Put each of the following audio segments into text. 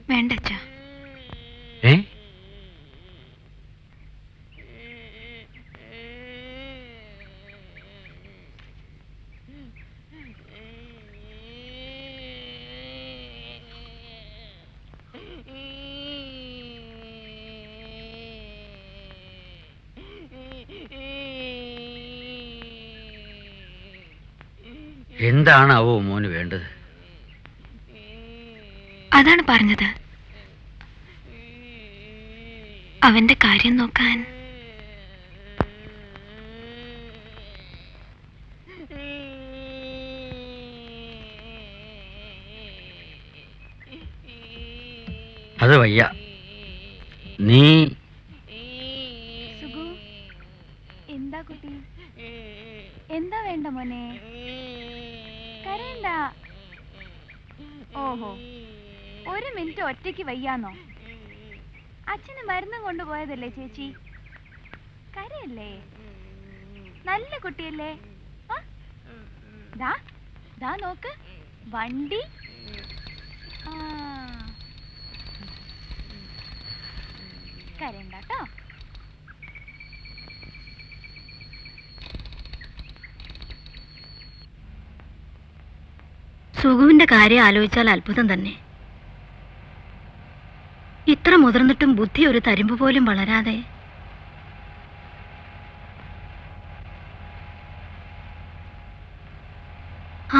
വേണ്ടച്ചാ. എന്താണാവോ മോന് വേണ്ടത്? അതാണ് പറഞ്ഞത്, അവന്റെ കാര്യം നോക്കാൻ. അത് വയ്യ. നീ എന്താ കുട്ടി? എന്താ വേണ്ട മോനെ? കരയണ്ട. ഓഹോ, ഒരു മിനിറ്റ് ഒറ്റയ്ക്ക് വയ്യാന്നോ? അച്ഛന് മരുന്നും കൊണ്ടുപോയതല്ലേ ചേച്ചി? കരയല്ലേ? നല്ല കുട്ടിയല്ലേ? ആ? ദാ ദാ നോക്ക്, വണ്ടി. ആ, കരയണ്ട കേട്ടോ. സുഖുവിന്റെ കാര്യം ആലോചിച്ചാൽ അത്ഭുതം തന്നെ. ഇത്ര മുതിർന്നിട്ടും ബുദ്ധി ഒരു തരിമ്പ് പോലും വളരാതെ.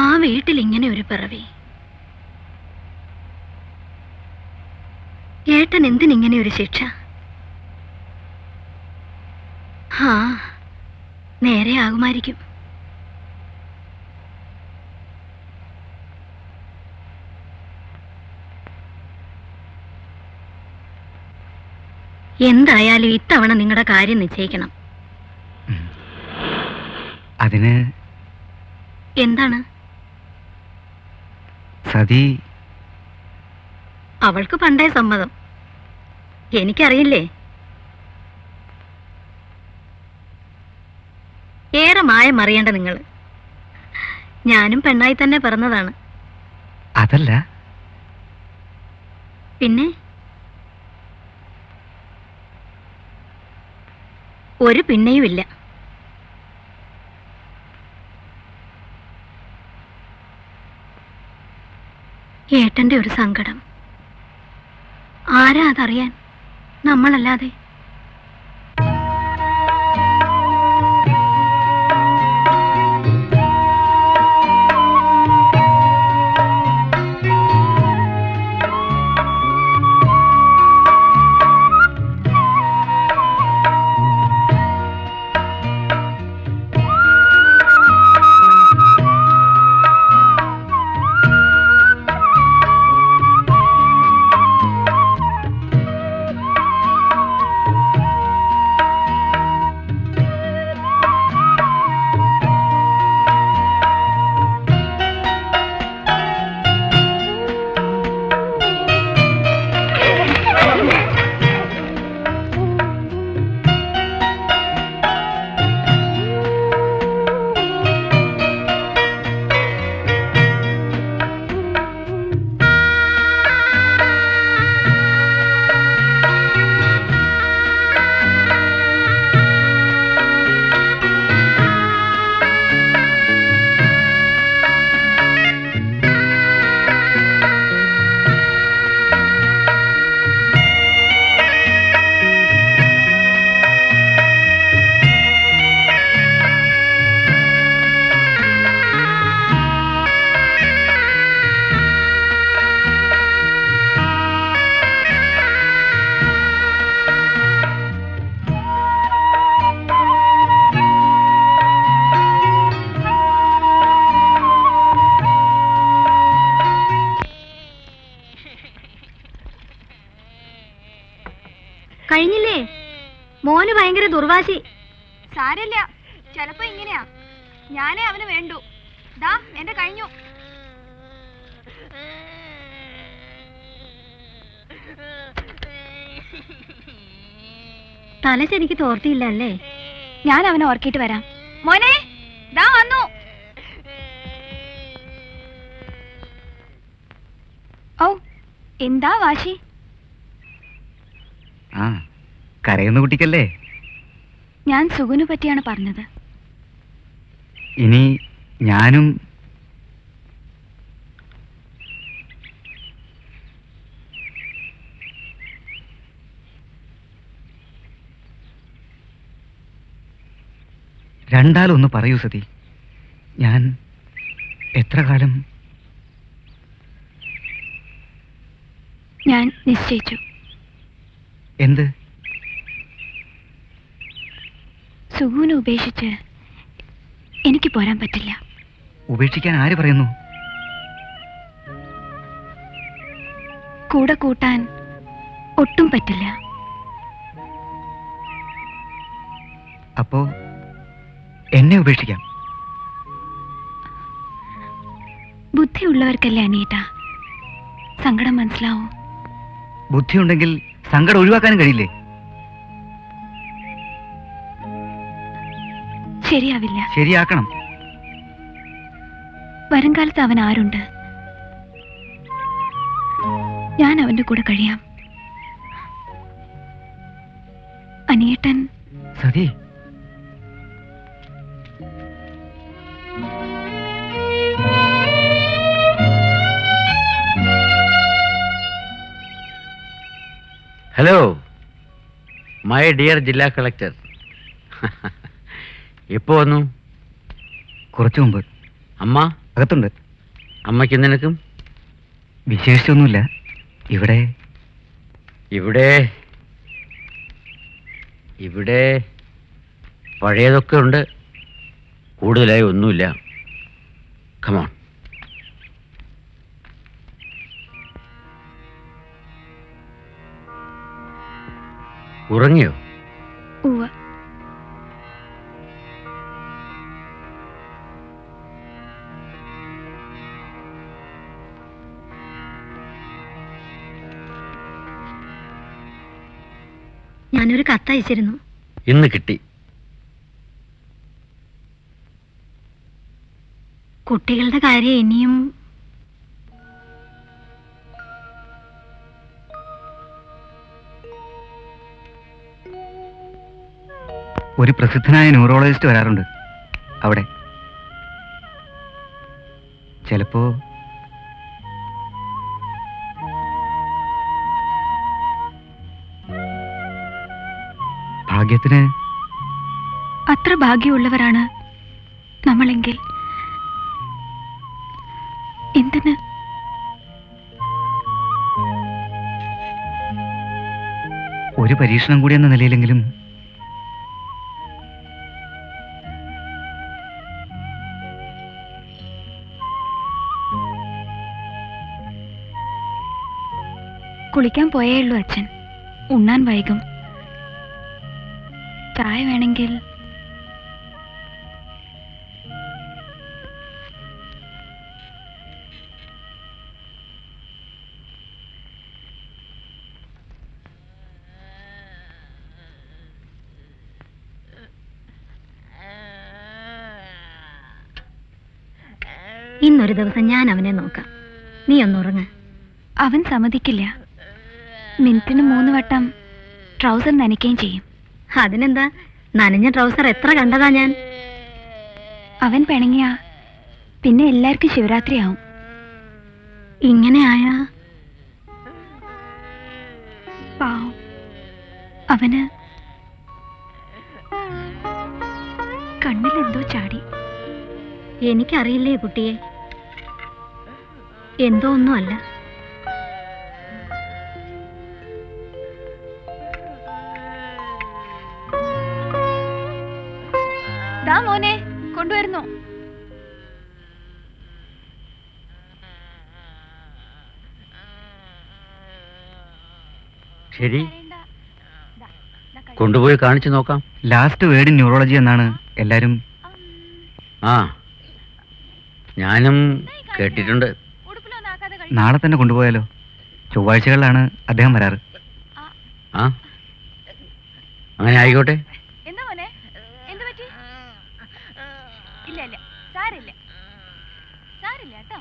ആ വീട്ടിൽ ഇങ്ങനെ ഒരു പിറവി. ഏട്ടൻ എന്തിനിങ്ങനെ ഒരു ശിക്ഷ? ആ, നേരെ ആകുമായിരിക്കും. എന്തായാലും ഇത്തവണ നിങ്ങളുടെ കാര്യം നിശ്ചയിക്കണം. അതിന് എന്താണ്? സതി അവൾക്ക് പണ്ടേ സമ്മതം. എനിക്കറിയില്ലേ. ഏറെ മായം അറിയേണ്ട നിങ്ങൾ. ഞാനും പെണ്ണായി തന്നെ പിറന്നതാണ്. അതല്ല. പിന്നെ ഒരു പിന്നെയുമില്ല. ഏട്ടന്റെ ഒരു സങ്കടം ആരാ അതറിയാൻ? നമ്മളല്ലാതെ. കഴിഞ്ഞില്ലേ? മോന് ഭയങ്കര ദുർവാശി. സാരല്ല, ചിലപ്പോ ഇങ്ങനെയാ. ഞാനേ അവന് വേണ്ടു. ദാ എന്റെ കഴിഞ്ഞു. തല ശരിക്ക് തോർത്തിയില്ല അല്ലേ? ഞാൻ അവനെ ഓർക്കിട്ട് വരാം. മോനെ, ദാ വന്നു. ഓ, എന്താ വാശി? ആ, കരയുന്ന കുട്ടിക്കല്ലേ? ഞാൻ സുഗുനു പറ്റിയാണ് പറഞ്ഞത്. ഇനി ഞാനും രണ്ടാലൊന്ന് പറയൂ സതി. ഞാൻ എത്ര കാലം? ഞാൻ നിശ്ചയിച്ചു. എന്ത്? സുഗുനെ ഉപേക്ഷിച്ച് എനിക്ക് പോരാൻ പറ്റില്ല. ഉപേക്ഷിക്കാൻ ആര് പറയുന്നു? കൂടെ കൂട്ടാൻ ഒട്ടും പറ്റില്ല. അപ്പോ എന്നെ ഉപേക്ഷിക്കാം. ബുദ്ധിയുള്ളവർക്കല്ലേ അനിയേട്ടാ സങ്കടം മനസ്സിലാവൂ. ബുദ്ധിയുണ്ടെങ്കിൽ സങ്കടം ഒഴിവാക്കാനും കഴിയില്ലേ? ശരിയാവില്ല. ശരിയാക്കണം. വരുംകാലത്ത് അവൻ ആരുണ്ട്? ഞാൻ അവന്റെ കൂടെ കഴിയാം. അനിയേട്ടൻ. സതി, ഹലോ മൈ ഡിയർ ജില്ലാ കളക്ടർ. എപ്പോ വന്നു? കുറച്ചു മുമ്പ്. അമ്മ അകത്തുണ്ട്. അമ്മയ്ക്കും നിനക്കും? വിശേഷിച്ചൊന്നുമില്ല. ഇവിടെ ഇവിടെ ഇവിടെ പഴയതൊക്കെ ഉണ്ട്, കൂടുതലായി ഒന്നുമില്ല. കമോൺ. ഉറങ്ങിയോ? ഉവ്വ. ഞാനൊരു കത്തയച്ചിരുന്നു. ഇന്ന് കിട്ടി. കുട്ടികളുടെ കാര്യം ഇനിയും ഒരു പ്രസിദ്ധനായ ന്യൂറോളജിസ്റ്റ് വരാറുണ്ട് അവിടെ. ചിലപ്പോ ഭാഗ്യത്തിന്. അത്ര ഭാഗ്യമുള്ളവരാണ് നമ്മളെങ്കിൽ എന്തിന്? ഒരു പരീക്ഷണം കൂടി എന്ന നിലയിലെങ്കിലും കുളിക്കാൻ പോയേ ഉള്ളൂ അച്ഛൻ. ഉണ്ണാൻ വൈകും. ചായ വേണമെങ്കിൽ. ഇന്നൊരു ദിവസം ഞാൻ അവനെ നോക്കാം. നീ ഒന്നുറങ്ങ്. അവൻ സമ്മതിക്കില്ല. മിനിറ്റിന് 3 വട്ടം ട്രൗസർ നനയ്ക്കുകയും ചെയ്യും. അതിനെന്താ, നനഞ്ഞ ട്രൗസർ എത്ര കണ്ടതാ ഞാൻ. അവൻ പിണങ്ങിയ പിന്നെ എല്ലാവർക്കും ശിവരാത്രിയാവും. ഇങ്ങനെ ആയാ പാവം. അവന് കണ്ണിലെന്തോ ചാടി. എനിക്കറിയില്ലേ കുട്ടിയെ, എന്തോ ഒന്നുമല്ല. ദാ മോനെ കൊണ്ടുവരുന്നു. ശരി, കൊണ്ടുപോയി കാണിച്ചു നോക്കാം. ലാസ്റ്റ് വേർഡ് ഇൻ ന്യൂറോളജി എന്നാണ് എല്ലാരും. ആ, ഞാനും കേട്ടിട്ടുണ്ട്. നാളെ തന്നെ കൊണ്ടുപോയാലോ? ചൊവ്വാഴ്ചകളിലാണ് അദ്ദേഹം വരാറ്. ആ, അങ്ങനെ ആയിക്കോട്ടെ. എന്താ മോനെ, എന്ത് പറ്റി? ഇല്ല ഇല്ല, സാരില്ല സാരില്ല കേട്ടോ.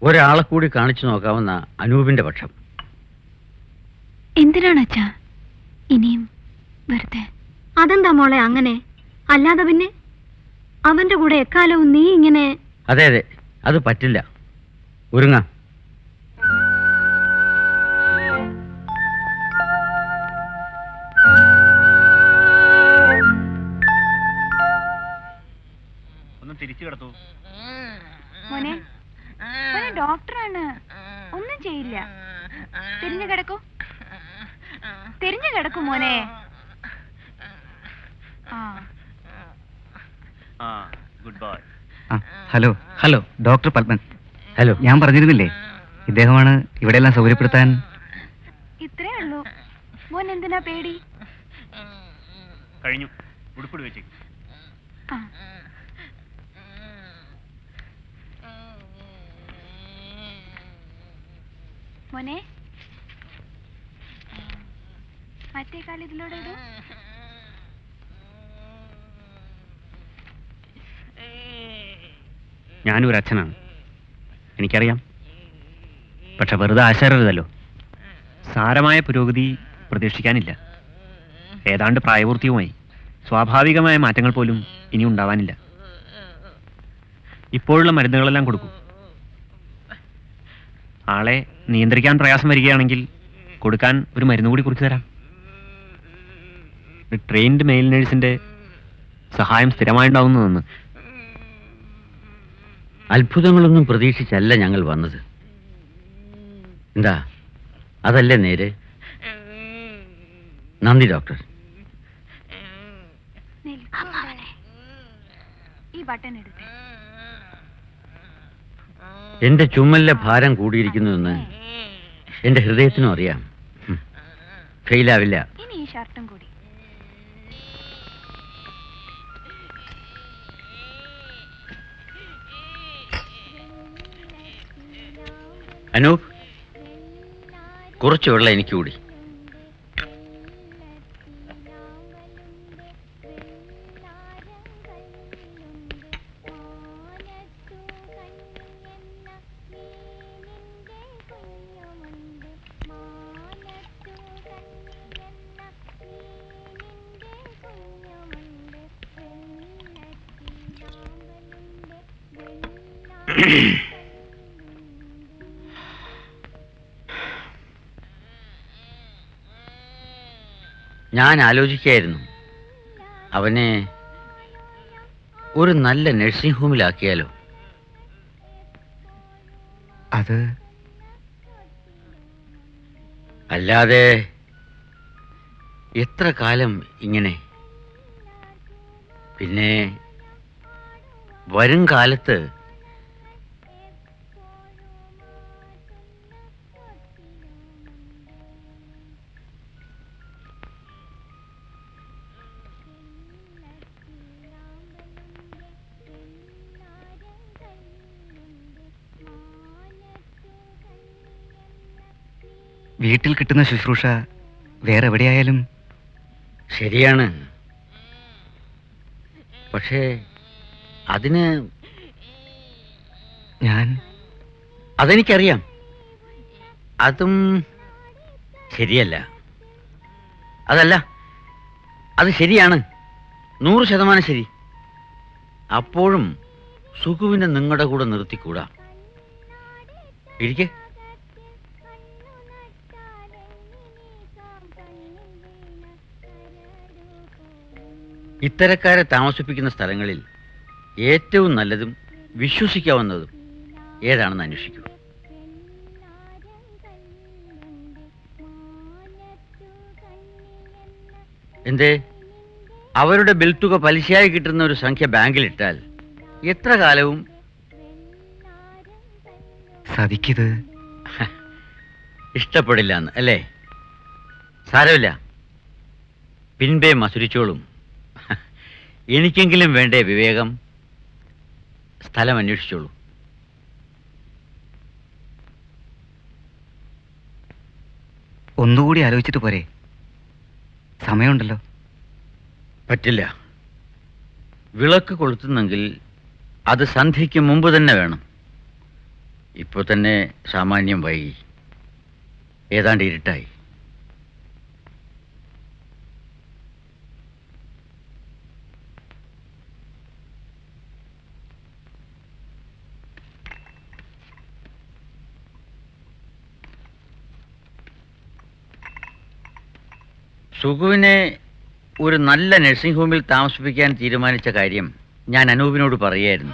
ഒരാളെ കൂടി കാണിച്ചു നോക്കാവുന്ന അനൂപിന്റെ പക്ഷം. എന്തിനാണ് അച്ഛാ ഇനിയും വെറുതെ? അതെന്താ മോളെ അങ്ങനെ? അല്ലാതെ പിന്നെ അവന്റെ കൂടെ എക്കാലവും നീ ഇങ്ങനെ? അതെ അതെ, അത് പറ്റില്ല. ഒരുങ്ങാം. ഒന്ന് തിരിച്ചു കിടത്തു. മോനെ, മോനെ ഡോക്ടറാണ്, ഒന്നും ചെയ്യില്ല. തിരിഞ്ഞു കിടക്കൂ, തിരിഞ്ഞു കിടക്കൂ മോനെ. Hello. Hello, doctor Padman. Hello. ഞാൻ പറഞ്ഞിരുന്നില്ലേ ഇദ്ദേഹമാണ് ഇവിടെയെല്ലാം സൗകര്യപ്പെടുത്താൻ. ഇത്രേ ഉള്ളൂ. മോൻ എന്തിനാ പേടി? കഴിഞ്ഞു. ഉടുപ്പിട് വെച്ചേക്കും. ആ. മോനെ, മറ്റേ കാല് ഇതിലൂടെ ഇടൂ. ഞാനൊരു അച്ഛനാണ്, എനിക്കറിയാം. പക്ഷെ വെറുതെ ആശാരരുതല്ലോ. സാരമായ പുരോഗതി പ്രതീക്ഷിക്കാനില്ല. ഏതാണ്ട് പ്രായപൂർത്തിയുമായി സ്വാഭാവികമായ മാറ്റങ്ങൾ പോലും ഇനി ഉണ്ടാവാനില്ല. ഇപ്പോഴുള്ള മരുന്നുകളെല്ലാം കൊടുക്കും. ആളെ നിയന്ത്രിക്കാൻ പ്രയാസം വരികയാണെങ്കിൽ കൊടുക്കാൻ ഒരു മരുന്ന് കൂടി കുറിച്ച് തരാം. ഒരു ട്രെയിൻഡ് മെയിൽ നേഴ്സിന്റെ സഹായം സ്ഥിരമായിട്ടുണ്ടാവുന്നതെന്ന്. അത്ഭുതങ്ങളൊന്നും പ്രതീക്ഷിച്ചല്ല ഞങ്ങൾ വന്നത്. എന്താ, അതല്ലേ നേര്? നന്ദി ഡോക്ടർ. ഈ ബട്ടൺ എടുത്തേ. എന്റെ ചുമലിലെ ഭാരം കൂടിയിരിക്കുന്നുവെന്ന് എന്റെ ഹൃദയത്തിനും അറിയാം. ഫെയിലാവില്ല. ഇനി ഈ ഷർട്ടും കൂടി. അനൂപ്, കുറച്ച് വെള്ളം എനിക്ക് കൂടി. ഞാൻ ആലോചിക്കായിരുന്നു, അവനെ ഒരു നല്ല നഴ്സിംഗ് ഹോമിലാക്കിയാലോ. അത് അല്ലാതെ എത്ര കാലം ഇങ്ങനെ? പിന്നെ വരും കാലത്ത് വീട്ടിൽ കിട്ടുന്ന ശുശ്രൂഷ വേറെ എവിടെയായാലും ശരിയാണ്. പക്ഷേ അതിന് അതെനിക്കറിയാം. അതും ശരിയല്ല. അതല്ല, അത് ശരിയാണ്, 100% ശരി. അപ്പോഴും സുഖുവിനെ നിങ്ങളുടെ കൂടെ നിർത്തിക്കൂടാ. ഇരിക്കെ. ഇത്തരക്കാരെ താമസിപ്പിക്കുന്ന സ്ഥലങ്ങളിൽ ഏറ്റവും നല്ലതും വിശ്വസിക്കാവുന്നതും ഏതാണെന്ന് അന്വേഷിക്കൂ. എന്തേ, അവരുടെ ബിൽ തുക പലിശയായി കിട്ടുന്ന ഒരു സംഖ്യ ബാങ്കിലിട്ടാൽ എത്ര കാലവും സതിക്കിത് ഇഷ്ടപ്പെടില്ല എന്ന് അല്ലേ? സാരമില്ല, പിൻപേ മസുരിച്ചോളും. എനിക്കെങ്കിലും വേണ്ടേ വിവേകം? സ്ഥലം അന്വേഷിച്ചോളൂ. ഒന്നുകൂടി ആലോചിച്ചിട്ട് പോരെ? സമയമുണ്ടല്ലോ. പറ്റില്ല. വിളക്ക് കൊളുത്തുന്നെങ്കിൽ അത് സന്ധ്യയ്ക്ക് മുമ്പ് തന്നെ വേണം. ഇപ്പോൾ തന്നെ സാമാന്യം വൈകി, ഏതാണ്ട് ഇരുട്ടായി. സുഖുവിനെ ഒരു നല്ല നഴ്സിംഗ് ഹോമിൽ താമസിപ്പിക്കാൻ തീരുമാനിച്ച കാര്യം ഞാൻ അനൂപിനോട് പറയായിരുന്നു.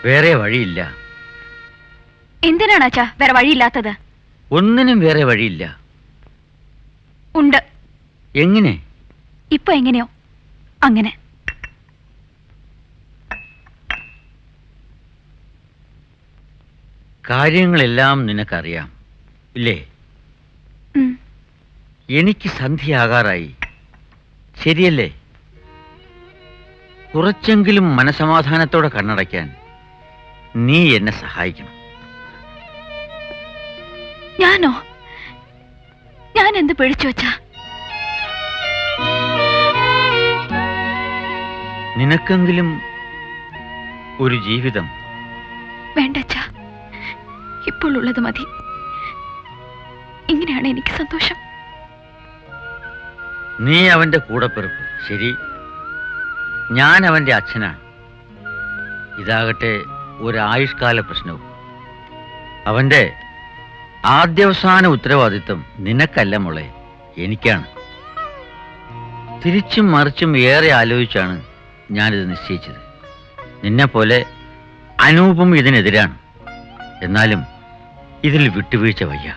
വേറെ വഴിയില്ല. എന്തിനാണ് അച്ഛാ വേറെ വഴിയില്ലാത്തത്? ഒന്നിനും വേറെ വഴിയില്ല. ഉണ്ട്. എങ്ങനെ? ഇപ്പൊ എങ്ങനെയോ അങ്ങനെ. കാര്യങ്ങളെല്ലാം നിനക്കറിയാം ഇല്ലേ? എനിക്ക് സന്ധ്യയാകാറായി, ശരിയല്ലേ? കുറച്ചെങ്കിലും മനസമാധാനത്തോടെ കണ്ണടയ്ക്കാൻ നീ എന്നെ സഹായിക്കണം. ഞാനോ? ഞാൻ എന്ത് പിടിച്ചു വച്ചാ? നിനക്കെങ്കിലും ഒരു ജീവിതം. വേണ്ടച്ചാ, ഇപ്പോൾ ഉള്ളത് മതി. ഇങ്ങനെയാണ് എനിക്ക് സന്തോഷം. നീ അവന്റെ കൂടപ്പിറപ്പ്, ശരി. ഞാൻ അവന്റെ അച്ഛനാണ്. ഇതാകട്ടെ ഒരായുഷ്കാല പ്രശ്നവും. അവന്റെ ആദ്യവസാന ഉത്തരവാദിത്വം നിനക്കല്ല മോളെ, എനിക്കാണ്. തിരിച്ചും മറിച്ചും ഏറെ ആലോചിച്ചാണ് ഞാനിത് നിശ്ചയിച്ചത്. നിന്നെപ്പോലെ അനൂപും ഇതിനെതിരാണ്. എന്നാലും ഇതിൽ വിട്ടുവീഴ്ച വയ്യ.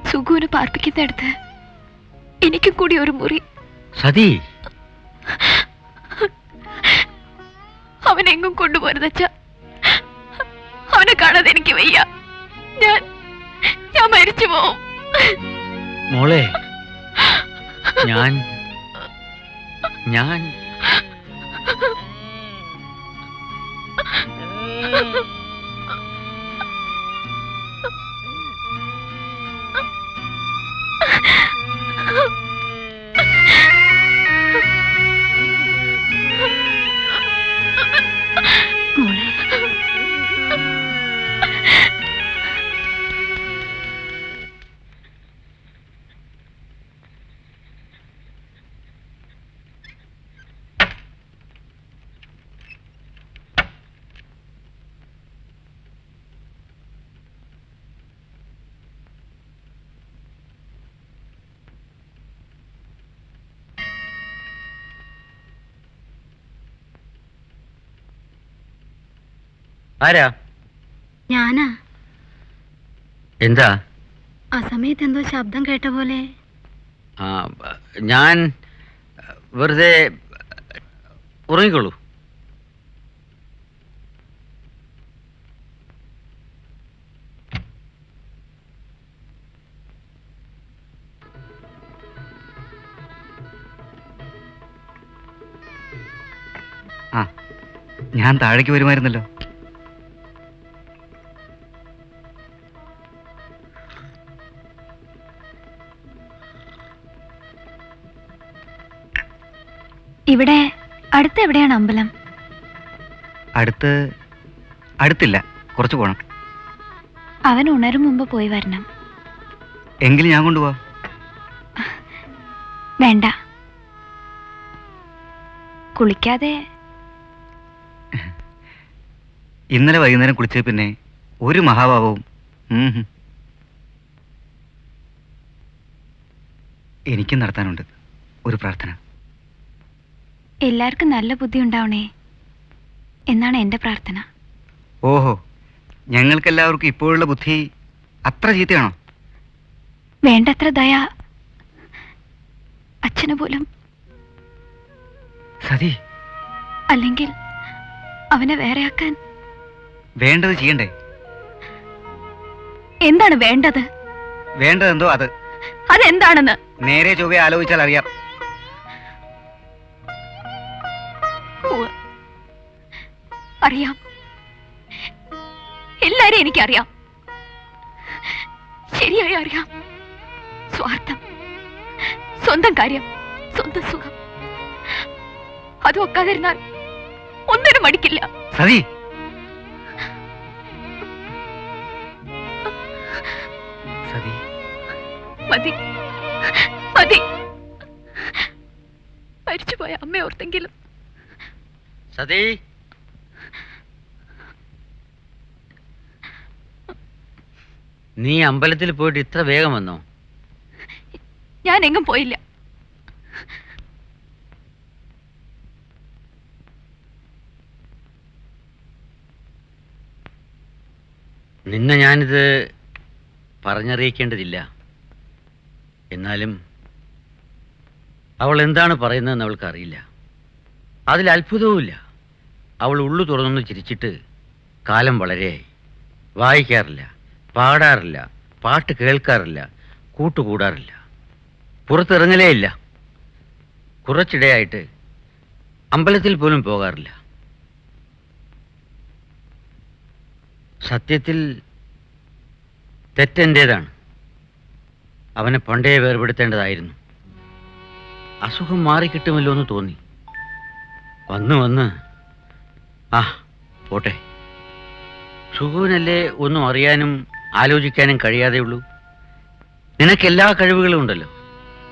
സുഖുവിന് പാർപ്പിക്കുന്നിടത്ത് എനിക്കും കൂടി ഒരു മുറി. സതി, അവനെങ്ങും കൊണ്ടുപോരുതച്ച. അവനെ കാണാതെ എനിക്ക് വയ്യ. ഞാൻ മരിച്ചു പോവും. മോളെ, ഞാൻ ആരാ? ഞാനാ. എന്താ? ആ സമയത്ത് എന്തോ ശബ്ദം കേട്ട പോലെ. ഞാൻ വെറുതെ. ഉറങ്ങിക്കോളൂ. ഞാൻ താഴേക്ക് വരുമായിരുന്നല്ലോ. ഇവിടെ അടുത്ത് എവിടെയാണ് അമ്പലം? അടുത്തില്ല, കുറച്ച് പോണം. അവൻ ഉണരും മുമ്പ് പോയി വരണം. എങ്കിൽ ഞാൻ കൊണ്ടുപോവാ. വേണ്ട, കുളിക്കാതെ. ഇന്നലെ വൈകുന്നേരം കുളിച്ച പിന്നെ ഒരു മഹാഭാവവും. എനിക്കും നടത്താനുണ്ട് ഒരു പ്രാർത്ഥന. എല്ലാവർക്കും നല്ല ബുദ്ധി ഉണ്ടാവണേ എന്നാണ് എന്റെ പ്രാർത്ഥന. ഓഹോ, ഞങ്ങൾക്കെല്ലാവർക്കും ഇപ്പോഴുള്ള ബുദ്ധി അത്ര ചീത്തയാണോ? വേണ്ടത്ര ദയ അച്ഛന് പോലും. സതി, അല്ലെങ്കിൽ അവനെ വേറെയാക്കാൻ. വേണ്ടത് ചെയ്യണ്ടേ? എന്താണ് വേണ്ടത്? വേണ്ടതെന്തോ അത്. അതെന്താണെന്ന് നേരെ ചൊവ്വേ ആലോചിച്ചാൽ അറിയാം. അറിയാം, എല്ലാരെയും എനിക്കറിയാം. ശരിയായി അറിയാം. സ്വാർത്ഥം, സ്വന്തം കാര്യം, സ്വന്തം സുഖം, അത് ഒക്കാതിരുന്നാൽ ഒന്നിനും മടിക്കില്ല. സതി, സതി, മതി മതി. മരിച്ചുപോയ അമ്മ ഓർത്തെങ്കിലും. സതി, നീ അമ്പലത്തിൽ പോയിട്ട് ഇത്ര വേഗം വന്നോ? ഞാൻ എങ്ങും പോയില്ല. നിന്നെ ഞാനിത് പറഞ്ഞറിയിക്കേണ്ടതില്ല. എന്നാലും അവൾ എന്താണ് പറയുന്നതെന്ന് അവൾക്കറിയില്ല. അതിൽ അത്ഭുതവുമില്ല. അവൾ ഉള്ളു തുറന്നൊന്ന് ചിരിച്ചിട്ട് കാലം വളരെയായി. വായിക്കാറില്ല, പാടാറില്ല, പാട്ട് കേൾക്കാറില്ല, കൂട്ടുകൂടാറില്ല, പുറത്തിറങ്ങലേ ഇല്ല. കുറച്ചിടെയായിട്ട് അമ്പലത്തിൽ പോലും പോകാറില്ല. സത്യത്തിൽ തെറ്റെൻ്റേതാണ്. അവനെ പണ്ടേ വേർപെടുത്തേണ്ടതായിരുന്നു. അസുഖം മാറിക്കിട്ടുമല്ലോ എന്ന് തോന്നി. വന്ന് പോട്ടെ. സുഖുവിനല്ലേ ഒന്നും അറിയാനും ആലോചിക്കാനും കഴിയാതെയുള്ളൂ. നിനക്കെല്ലാ കഴിവുകളും ഉണ്ടല്ലോ,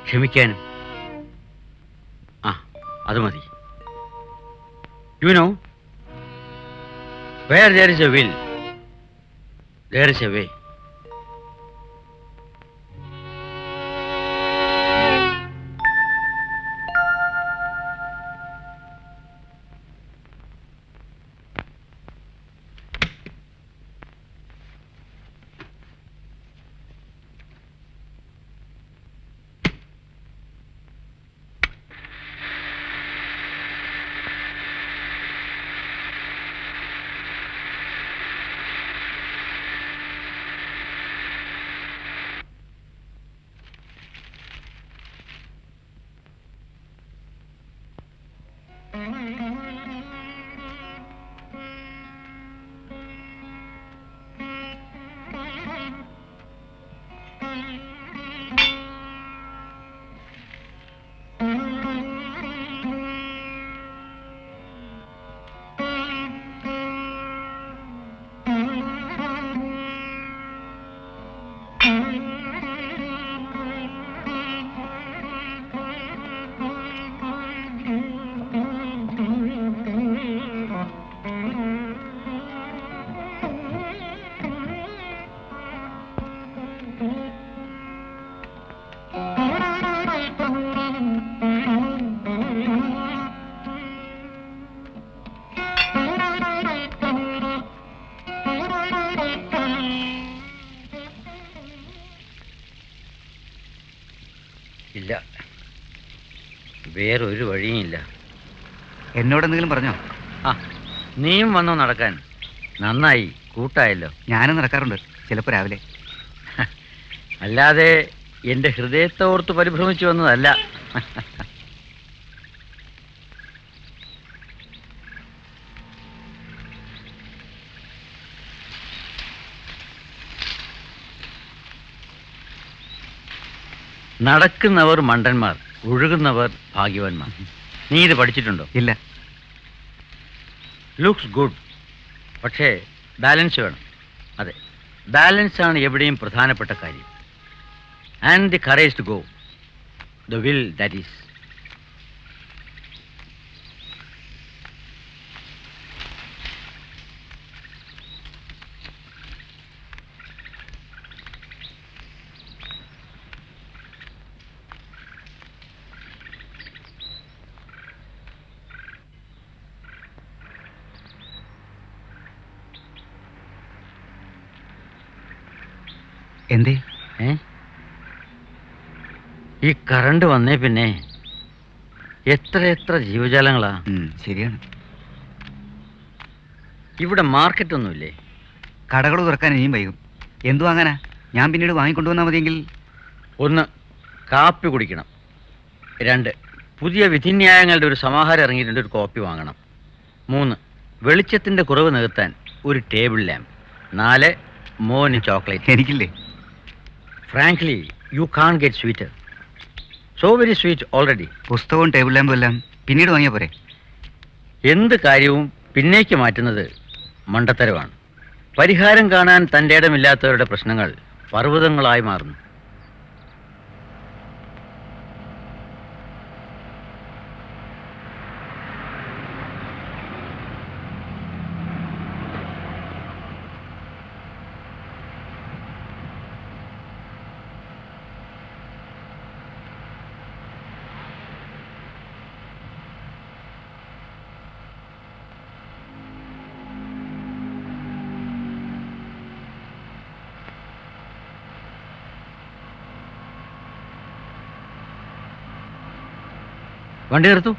ക്ഷമിക്കാനും. അത് മതി. You know, where there is a will, there is a way. ഇല്ല, വേറൊരു വഴിയും ഇല്ല. എന്നോട് എന്തെങ്കിലും പറഞ്ഞോ? നീയും വന്നോ നടക്കാൻ? നന്നായി, കൂട്ടായല്ലോ. ഞാനും നടക്കാറുണ്ട്, ചിലപ്പോൾ രാവിലെ. അല്ലാതെ എൻ്റെ ഹൃദയത്തെ ഓർത്ത് പരിഭ്രമിച്ചു വന്നതല്ല. നടക്കുന്നവർ മണ്ടന്മാർ, ഒഴുകുന്നവർ ഭാഗ്യവാന്മാർ. നീ ഇത് പഠിച്ചിട്ടുണ്ടോ? ഇല്ല. ലുക്സ് ഗുഡ്, പക്ഷേ ബാലൻസ് വേണം. അതെ, ബാലൻസ് ആണ് എവിടെയും പ്രധാനപ്പെട്ട കാര്യം. And the courage to go, the will, that is. എന്തേ? ഈ കറണ്ട് വന്നേ പിന്നെ എത്ര ജീവജാലങ്ങളാ. ശരിയാണ്. ഇവിടെ മാർക്കറ്റ് ഒന്നുമില്ലേ? കടകൾ തുറക്കാൻ ഇനിയും വൈകും. എന്തു വാങ്ങാനാ? ഞാൻ പിന്നീട് വാങ്ങിക്കൊണ്ടുവന്നാൽ മതിയെങ്കിൽ. 1, കാപ്പി കുടിക്കണം. 2, പുതിയ വിധിന്യായങ്ങളുടെ ഒരു സമാഹാരം ഇറങ്ങിയിട്ടുണ്ട്, ഒരു കോപ്പി വാങ്ങണം. 3, വെളിച്ചത്തിൻ്റെ കുറവ് നികത്താൻ ഒരു ടേബിൾ ലാമ്പ്. 4, മോന് chocolate. എനിക്കില്ലേ? Frankly, you can't get sweeter. So very sweet already. പുസ്തകവും ടേബിൾ ലാമ്പും എല്ലാം പിന്നീട് വാങ്ങിയാൽ പോരെ? എന്ത് കാര്യവും പിന്നേക്ക് മാറ്റുന്നത് മണ്ടത്തരമാണ്. പരിഹാരം കാണാൻ തൻ്റെ ഇടമില്ലാത്തവരുടെ പ്രശ്നങ്ങൾ പർവ്വതങ്ങളായി മാറുന്നു. വണ്ടി നിർത്തു.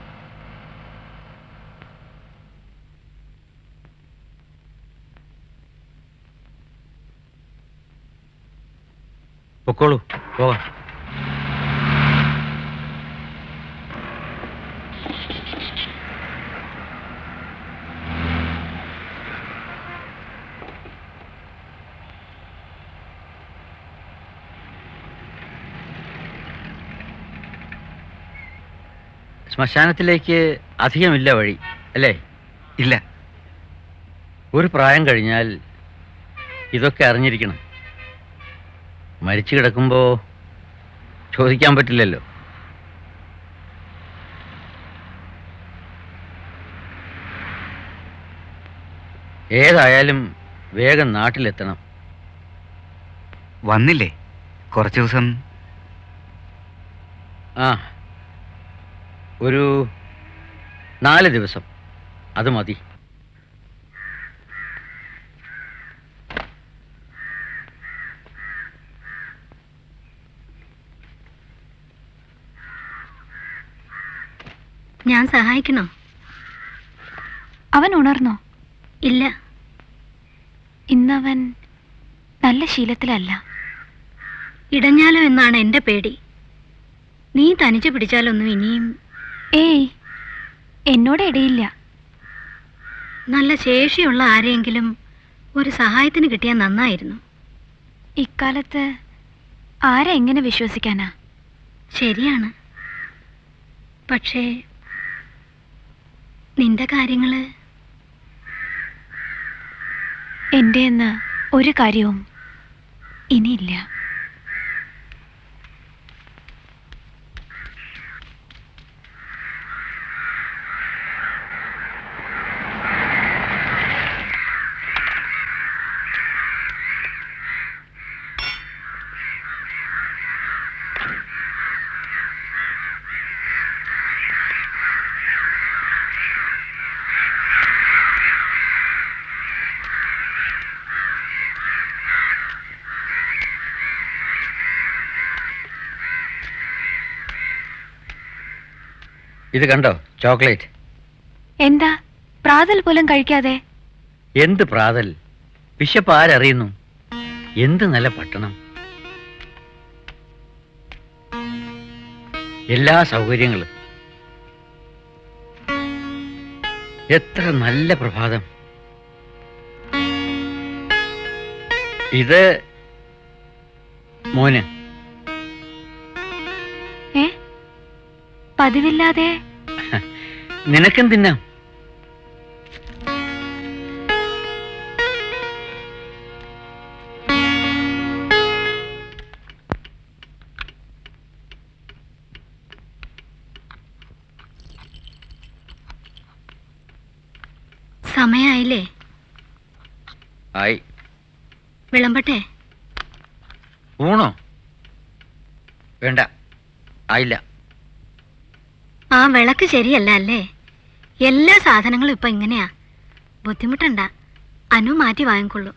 പൊക്കോളൂ, പോകാം. ശ്മശാനത്തിലേക്ക് അധികമില്ല വഴി, അല്ലേ? ഇല്ല. ഒരു പ്രായം കഴിഞ്ഞാൽ ഇതൊക്കെ അറിഞ്ഞിരിക്കണം. മരിച്ചു കിടക്കുമ്പോൾ ചോദിക്കാൻ പറ്റില്ലല്ലോ. ഏതായാലും വേഗം നാട്ടിലെത്തണം. വന്നില്ലേ? കുറച്ച് ദിവസം. ആ, ഒരു 4 ദിവസം, അത് മതി. ഞാൻ സഹായിക്കണോ? അവൻ ഉണർന്നോ? ഇല്ല. ഇന്നവൻ നല്ല ശീലത്തിലല്ല. ഇടഞ്ഞാലോ എന്നാണ് എൻ്റെ പേടി. നീ തനിച്ച് പിടിച്ചാലൊന്നും ഇനിയും. ഏയ്, എന്നോട് ഇടയില്ല. നല്ല ശേഷിയുള്ള ആരെയെങ്കിലും ഒരു സഹായത്തിന് കിട്ടിയാൽ നന്നായിരുന്നു. ഇക്കാലത്ത് ആരെ എങ്ങനെ വിശ്വസിക്കാനാ? ശരിയാണ്. പക്ഷേ നിന്റെ കാര്യങ്ങള്. എൻ്റെ എന്ന് ഒരു കാര്യവും ഇനിയില്ല. ഇത് കണ്ടോ, ചോക്ലേറ്റ്. എന്താ പ്രാതൽ പോലും കഴിക്കാതെ? എന്ത് പ്രാതൽ? വിശപ്പ് ആരറിയുന്നു? എന്ത് നല്ല പട്ടണം, എല്ലാ സൗകര്യങ്ങളും. എത്ര നല്ല പ്രഭാതം. ഇത് മോന്. പതിവില്ലാതെ നിനക്കും തിന്നാം. സമയായില്ലേ? ആയി. വിളമ്പട്ടെ? ഊണോ? വേണ്ട, ആയില്ല. ആ വിളക്ക് ശരിയല്ല അല്ലേ? എല്ലാ സാധനങ്ങളും ഇപ്പൊ ഇങ്ങനെയാ. ബുദ്ധിമുട്ടണ്ട, അനു മാറ്റി വാങ്ങിക്കൊള്ളു.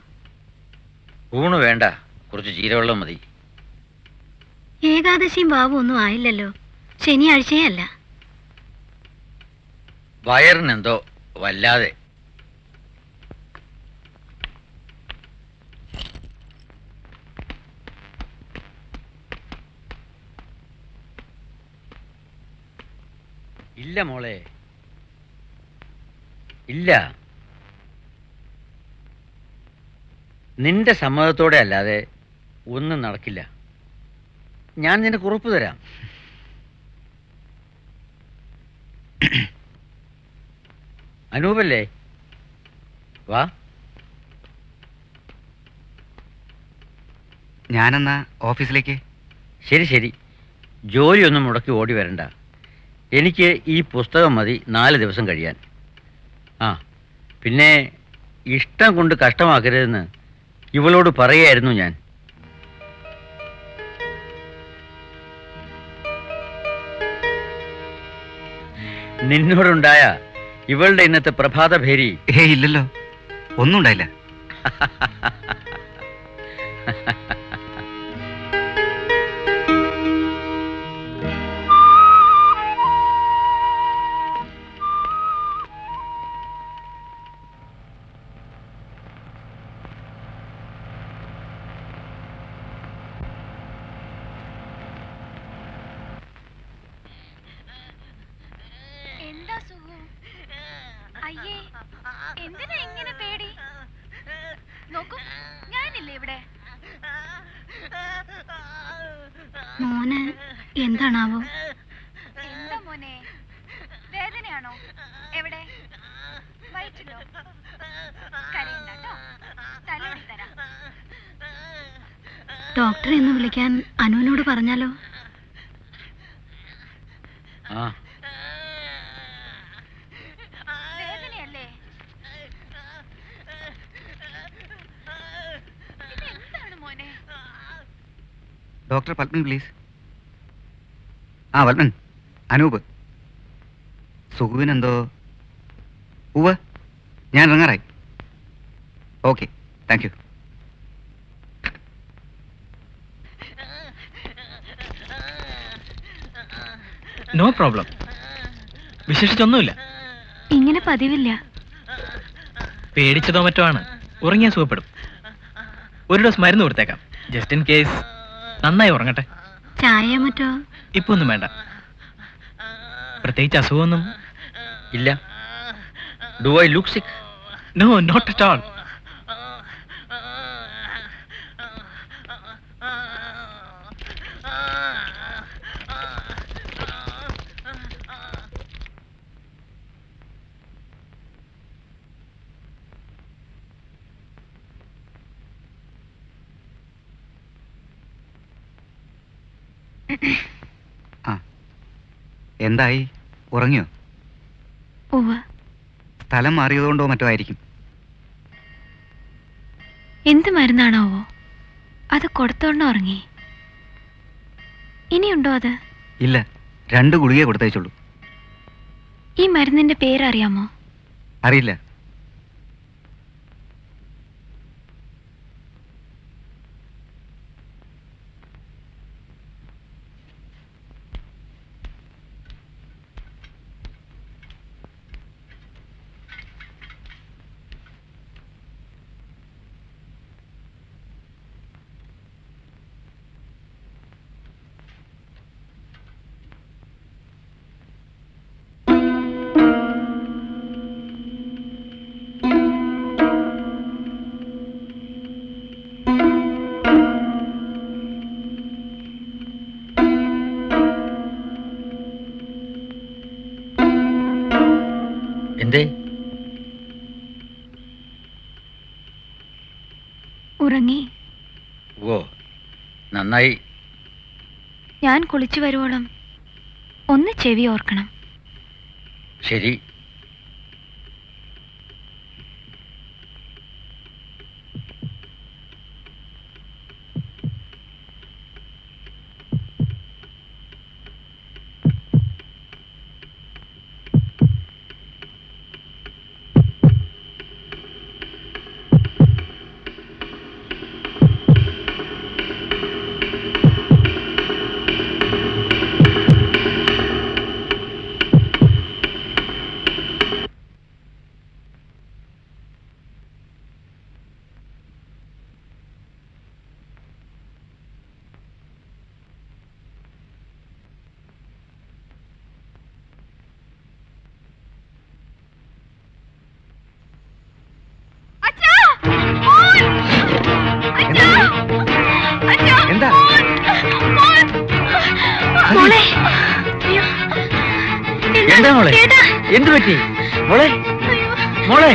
ഊണ് വേണ്ട, കുറച്ച് ജീരവെള്ളം മതി. ഏകാദശിയും ഭാവം ഒന്നും ആയില്ലല്ലോ. ശനിയാഴ്ചയല്ല. വയറിനെന്തോ വല്ലാതെ. ഇല്ല മോളെ, ഇല്ല. നിന്റെ സമ്മതത്തോടെ അല്ലാതെ ഒന്നും നടക്കില്ല. ഞാൻ നിനക്ക് ഉറപ്പ് തരാം. അനൂപല്ലേ? വാ. ഞാനെന്നാ ഓഫീസിലേക്ക്. ശരി ശരി, ജോലിയൊന്നും മുടക്കി ഓടി വരണ്ട. എനിക്ക് ഈ പുസ്തകം മതി 4 ദിവസം കഴിയാൻ. ആ പിന്നെ ഇഷ്ടം കൊണ്ട് കഷ്ടമാക്കരുതെന്ന് ഇവളോട് പറയായിരുന്നു ഞാൻ. നിന്നോടുണ്ടായ ഇവളുടെ ഇന്നത്തെ പ്രഭാത ഭേരി. ഇല്ലല്ലോ, ഒന്നും ഉണ്ടായില്ല. ഞാനില്ലേ ഇവിടെ? മോന് എന്താണാവോ? എന്താ മോനെ, വേദനയാണോ? എവിടെ? വയറ്റിലോ? കരയണ്ടോ, തലോടി തരാം. ഡോക്ടറെ ഒന്ന് വിളിക്കാൻ അനുവിനോട് പറഞ്ഞാലോ? ആ വേദനയല്ലേ? ഇതെന്താണ് മോനെ? Doctor Padman please. ആ പത്മൻ, അനൂപ്. സുഖുവിനെന്തോ? ഉവ്വ്, ഞാൻ ഇറങ്ങാറായി. Okay, thank you. No problem. വിശേഷിച്ചൊന്നുമില്ല. ഇങ്ങനെ പതിവില്ല. പേടിച്ചതോ മറ്റോ ആണ്. ഉറങ്ങിയാൽ സുഖപ്പെടും. ഒരു ഡോസ് മരുന്ന് കൊടുത്തേക്കാം, ജസ്റ്റ് ഇൻ കേസ്. നന്നായി ഉറങ്ങട്ടെ. ചായ മറ്റോ? ഇപ്പൊ ഒന്നും വേണ്ട. പ്രത്യേകിച്ച് അസുഖമൊന്നും ഇല്ല. Do I look sick? No, not at all. ആ, എന്തായി? ഉറങ്ങിയോ? ഉവ്വ്. സ്ഥലം മാറിയതുകൊണ്ടോ മറ്റോ ആയിരിക്കും. എന്ത് മരുന്നാണാവോ? അത് കൊടുത്തോണ്ട് ഉറങ്ങി. ഇനിയുണ്ടോ അത്? ഇല്ല, 2 ഗുളികയെ കൊടുത്തയച്ചുള്ളൂ. ഈ മരുന്നിന്റെ പേരറിയാമോ? അറിയില്ല. എന്തേ? ഉറങ്ങി. ഓ, നന്നായി. ഞാൻ കുളിച്ചു വരുവോളം ഒന്ന് ചെവി ഓർക്കണം. ശരി. എന്താ? മോളെ, എന്താ മോളെ? എന്ത് പറ്റി മോളെ? മോളെ,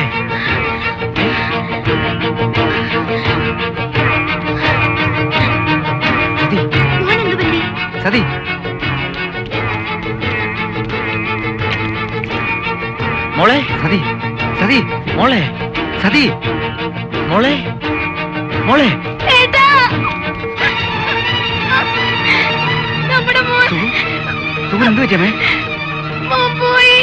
മോനെന്ത് പറ്റി? സതി, മോളെ, സതി, സതി, മോളെ, സതി. മോളെ, മോളെ. നമ്മുടെ മോൻ സുഖം എന്ത് പറ്റിയമ്മേ? പോയി.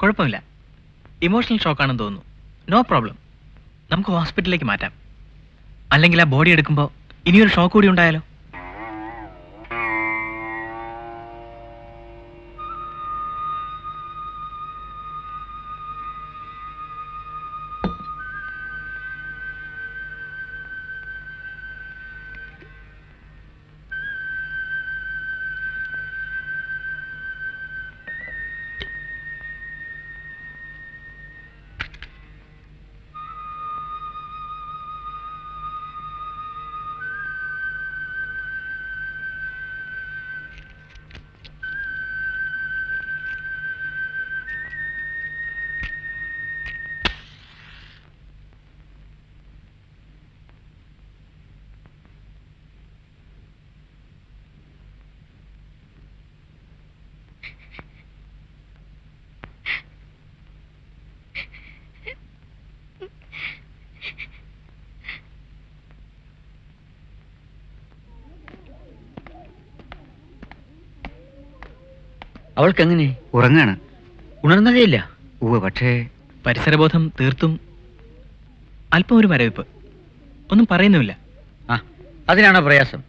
കുഴപ്പമില്ല. ഇമോഷണൽ ഷോക്കാണെന്ന് തോന്നുന്നു. No problem. നമുക്ക് ഹോസ്പിറ്റലിലേക്ക് മാറ്റാം. അല്ലെങ്കിൽ ആ ബോഡി എടുക്കുമ്പോൾ ഇനിയൊരു ഷോക്ക് കൂടി ഉണ്ടായാലോ? അവൾക്കെങ്ങനെ? ഉറങ്ങാണ്. ഉണർന്നതേയില്ല. ഉവ്വ്, പക്ഷേ പരിസരബോധം തീർത്തും. അല്പം ഒരു മരവിപ്പ്. ഒന്നും പറയുന്നുമില്ല. ആ, അതിനാണോ പ്രയാസം?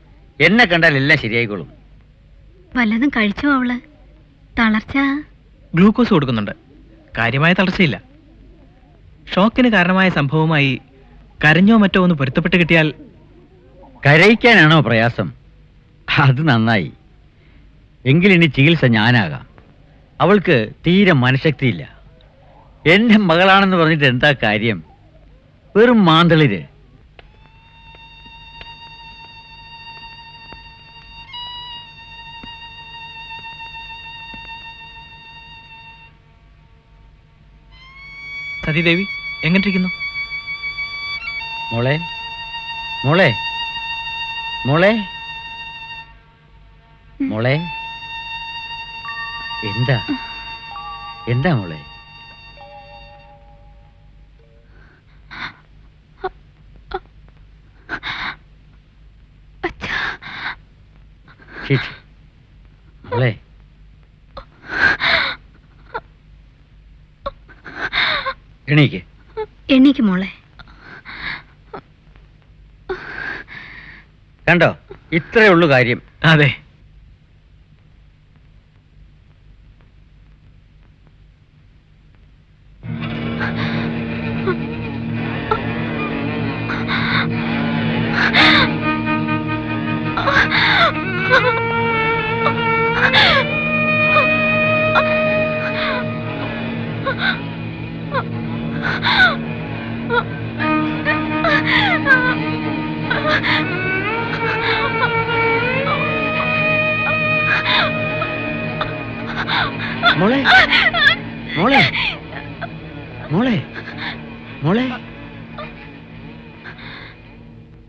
എന്നെ കണ്ടാൽ എല്ലാം ശരിയായിക്കോളും. വല്ലതും കഴിച്ചോ അവള്? തളർച്ച? ഗ്ലൂക്കോസ് കൊടുക്കുന്നുണ്ട്. കാര്യമായ തളർച്ചയില്ല. ഷോക്കിന് കാരണമായ സംഭവവുമായി കരഞ്ഞോ മറ്റോ ഒന്ന് പൊരുത്തപ്പെട്ട് കിട്ടിയാൽ. കരയിക്കാനാണോ പ്രയാസം? അത് നന്നായി. എങ്കിലിനി ചികിത്സ ഞാനാകാം. അവൾക്ക് തീരെ മനഃശക്തിയില്ല. എന്റെ മകളാണെന്ന് പറഞ്ഞിട്ട് എന്താ കാര്യം? വെറും മാന്തളിര്. സതീദേവി എങ്ങനെയിരിക്കുന്നു? മോളെ, മോളെ, മോളെ, മോളെ. എന്താ എന്താ മോളെ? ചേച്ചി, മോളെ. എണീക്ക്. എണ്ണീക്ക് മോളെ. കണ്ടോ, ഇത്രയേ ഉള്ളൂ കാര്യം. അതെ. മോളെ, മോളെ, മോളെ, മോളെ.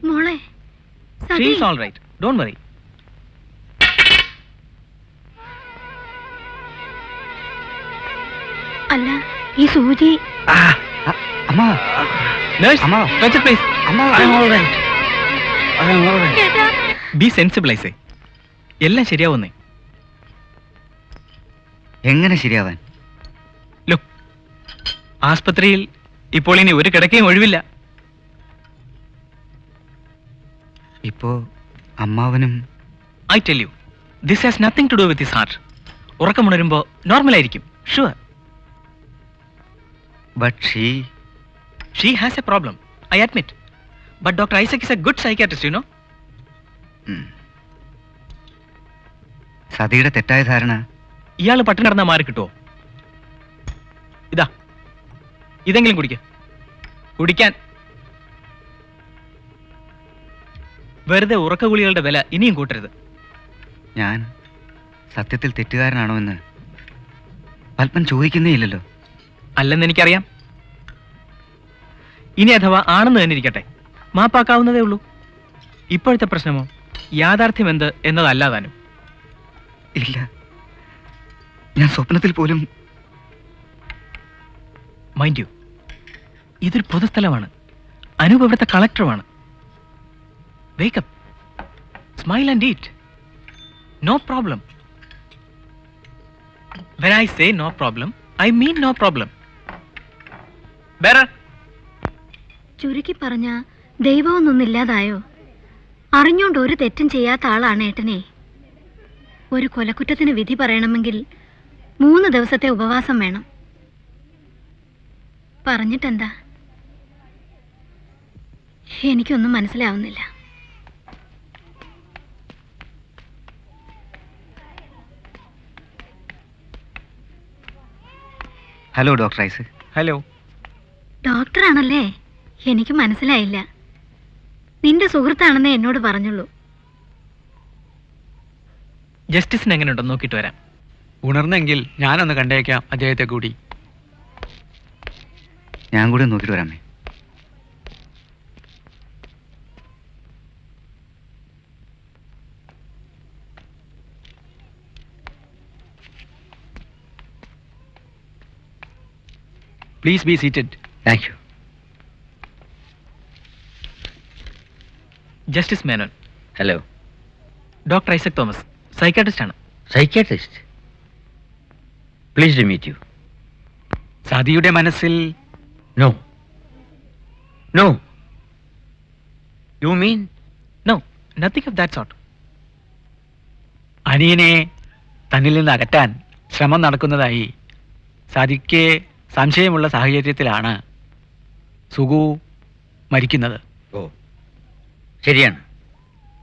മോളെ She is all right. Don't worry. അല്ല, ഈ സൂചി. അമ്മ, Nurse, അമ്മ. fetch it, please. അമ്മ. Be sensible, I say. എല്ലാം ശരിയാവുന്നേ. എങ്ങനെ ശരിയാവാൻ? Look, ആസ്പത്രിയിൽ ഇപ്പോൾ ഇനി ഒരു കിടക്കയും ഒഴിവില്ല. ഇപ്പോ അമ്മാവനും. I tell you, this has nothing to do with his heart. ഉറക്കമുണരുമ്പോ നോർമൽ ആയിരിക്കും, sure. But She has a problem, I admit. But Dr. Isaac is a good psychiatrist, you know. സതിയുടെ തെറ്റായ ധാരണ. ഇയാള് പട്ടിണി കിടന്നാ മാറി കിട്ടുമോ? ഇതാ, ഇതെങ്കിലും കുടിക്കാൻ. വെറുതെ ഉറക്ക ഗുളികളുടെ വില ഇനിയും കൂട്ടരുത്. ഞാൻ സത്യത്തിൽ തെറ്റുകാരനാണോ എന്ന് പത്മൻ ചോദിക്കുന്നേ ഇല്ലല്ലോ. അല്ലെന്ന് എനിക്കറിയാം. ഇനി അഥവാ ആണെന്ന് തന്നെ ഇരിക്കട്ടെ, മാപ്പാക്കാവുന്നതേ ഉള്ളൂ. ഇപ്പോഴത്തെ പ്രശ്നമോ യാഥാർത്ഥ്യം എന്ത് എന്നതല്ലാതാനും. ഇല്ല, ഞാൻ സ്വപ്നത്തിൽ പോലും. മൈൻഡ് യു, ഇതൊരു പൊതുസ്ഥലമാണ്. അനൂപ് ഇവിടുത്തെ കളക്ടറുമാണ്. Wake up, smile and eat. No problem. When I say no problem, I mean no problem. Better. ചുരുക്കി പറഞ്ഞ ദൈവമൊന്നൊന്നില്ലാതായോ? അറിഞ്ഞോണ്ട് ഒരു തെറ്റും ചെയ്യാത്ത ആളാണ് ഏട്ടനെ. ഒരു കൊലക്കുറ്റത്തിന് വിധി പറയണമെങ്കിൽ 3 ദിവസത്തെ ഉപവാസം വേണം. പറഞ്ഞിട്ടെന്താ? എനിക്കൊന്നും മനസ്സിലാവുന്നില്ല. Hello doctor eyes. ഹലോ. ഡോക്ടറാണല്ലേ? എനിക്ക് മനസ്സിലായില്ല. നിന്റെ സുഹൃത്താണെന്നേ എന്നോട് പറഞ്ഞുള്ളൂ. ജസ്റ്റിസിന് എങ്ങനെയുണ്ടെന്ന് നോക്കിയിട്ട് വരാം. ഉണർന്നെങ്കിൽ ഞാനൊന്ന് കണ്ടേക്കാം അദ്ദേഹത്തെ കൂടി. ഞാൻ കൂടി നോക്കിയിട്ട് വരാമേ. Please be seated. Thank you. Justice Menon. Hello. Doctor Isaac Thomas, psychiatrist ആണ്. Psychiatrist? Pleased to meet you. സതിയുടെ മനസ്സിൽ no no. You mean? No, nothing of that sort. അനിയനെ തന്നിൽ നിന്ന് അകറ്റാൻ ശ്രമം നടക്കുന്നതായി സതിക്ക് സംശയമുള്ള സാഹചര്യത്തിലാണ് സുഗു മരിക്കുന്നത്. ഓ, ശരിയാണ്.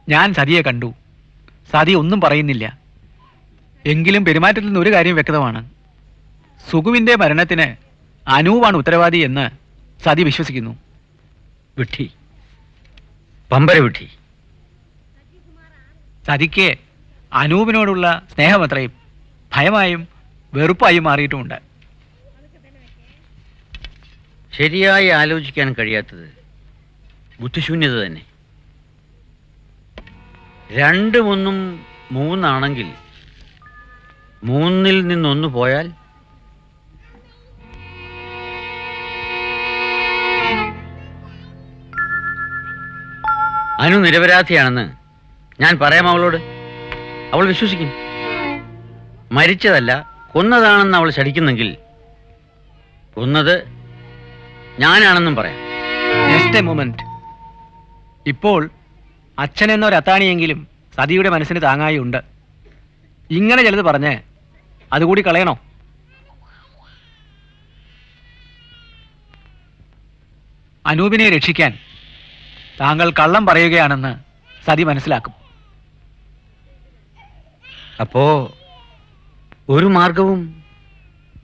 ഞാൻ സതിയെ കണ്ടു. സതി ഒന്നും പറയുന്നില്ല. എങ്കിലും പെരുമാറ്റത്തിൽ നിന്ന് ഒരു കാര്യം വ്യക്തമാണ്. സുഗുവിന്റെ മരണത്തിന് അനൂപാണ് ഉത്തരവാദി എന്ന് സതി വിശ്വസിക്കുന്നു. വിഡ്ഢി, പമ്പര വിഡ്ഢി. സതിക്ക് അനൂപിനോടുള്ള സ്നേഹമത്രയും ഭയമായും വെറുപ്പായും മാറിയിട്ടുമുണ്ട്. ശരിയായി ആലോചിക്കാൻ കഴിയാത്തത് ബുദ്ധിശൂന്യത തന്നെ. 2 1 3 ആണെങ്കിൽ 3-ൽ നിന്നൊന്ന് പോയാൽ അനു നിരപരാധിയാണെന്ന് ഞാൻ പറയാം അവളോട്. അവൾ വിശ്വസിക്കും. മരിച്ചതല്ല കൊന്നതാണെന്ന് അവൾ ശഠിക്കുന്നെങ്കിൽ കൊന്നത് ഞാനാണെന്നും പറയാം. Just A moment. ഇപ്പോൾ അച്ഛൻ എന്നൊരു അത്താണിയെങ്കിലും സതിയുടെ മനസ്സിന് താങ്ങായി ഉണ്ട്. ഇങ്ങനെ ചിലത് പറഞ്ഞ് അതുകൂടി കളയണോ? അനൂപിനെ രക്ഷിക്കാൻ താങ്കൾ കള്ളം പറയുകയാണെന്ന് സതി മനസ്സിലാക്കും. അപ്പോ ഒരു മാർഗവും?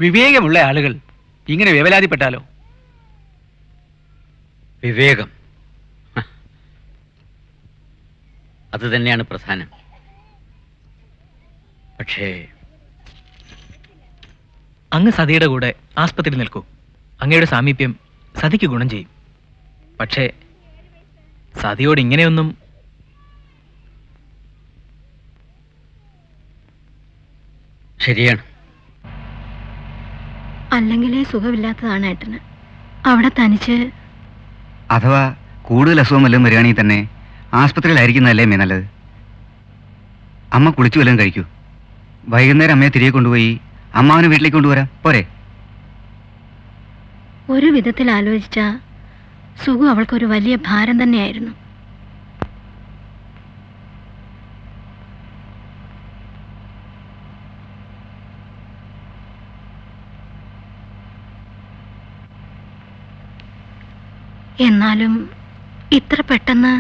വിവേകമുള്ള ആളുകൾ ഇങ്ങനെ വേവലാതിപ്പെട്ടാലോ? വിവേകം, അത് തന്നെയാണ് പ്രധാനം. പക്ഷേ അങ്ങ് സതിയുടെ കൂടെ ആസ്പത്രിയിൽ നിൽക്കൂ. അങ്ങയുടെ സാമീപ്യം സതിക്ക് ഗുണം ചെയ്യും. പക്ഷേ സതിയോട് ഇങ്ങനെയൊന്നും. ശരിയാണ്. അല്ലെങ്കിലേ സുഖമില്ലാത്തതാണ് ഏട്ടന്. അവിടെ തനിച്ച് അഥവാ കൂടുതൽ അസുഖം വല്ലതും വരികയാണെങ്കിൽ തന്നെ ആസ്പത്രിയിലായിരിക്കുന്നതല്ലേ അമ്മേ നല്ലത്. അമ്മ കുളിച്ചു വല്ലതും കഴിക്കൂ. വൈകുന്നേരം അമ്മയെ തിരികെ കൊണ്ടുപോയി അമ്മാവനെ വീട്ടിലേക്ക് കൊണ്ടുവരാം പോരെ? ഒരു വിധത്തിൽ ആലോചിച്ച സുഖു അവൾക്കൊരു വലിയ ഭാരം തന്നെയായിരുന്നു. എന്നാലും ഇത്ര പെട്ടെന്ന്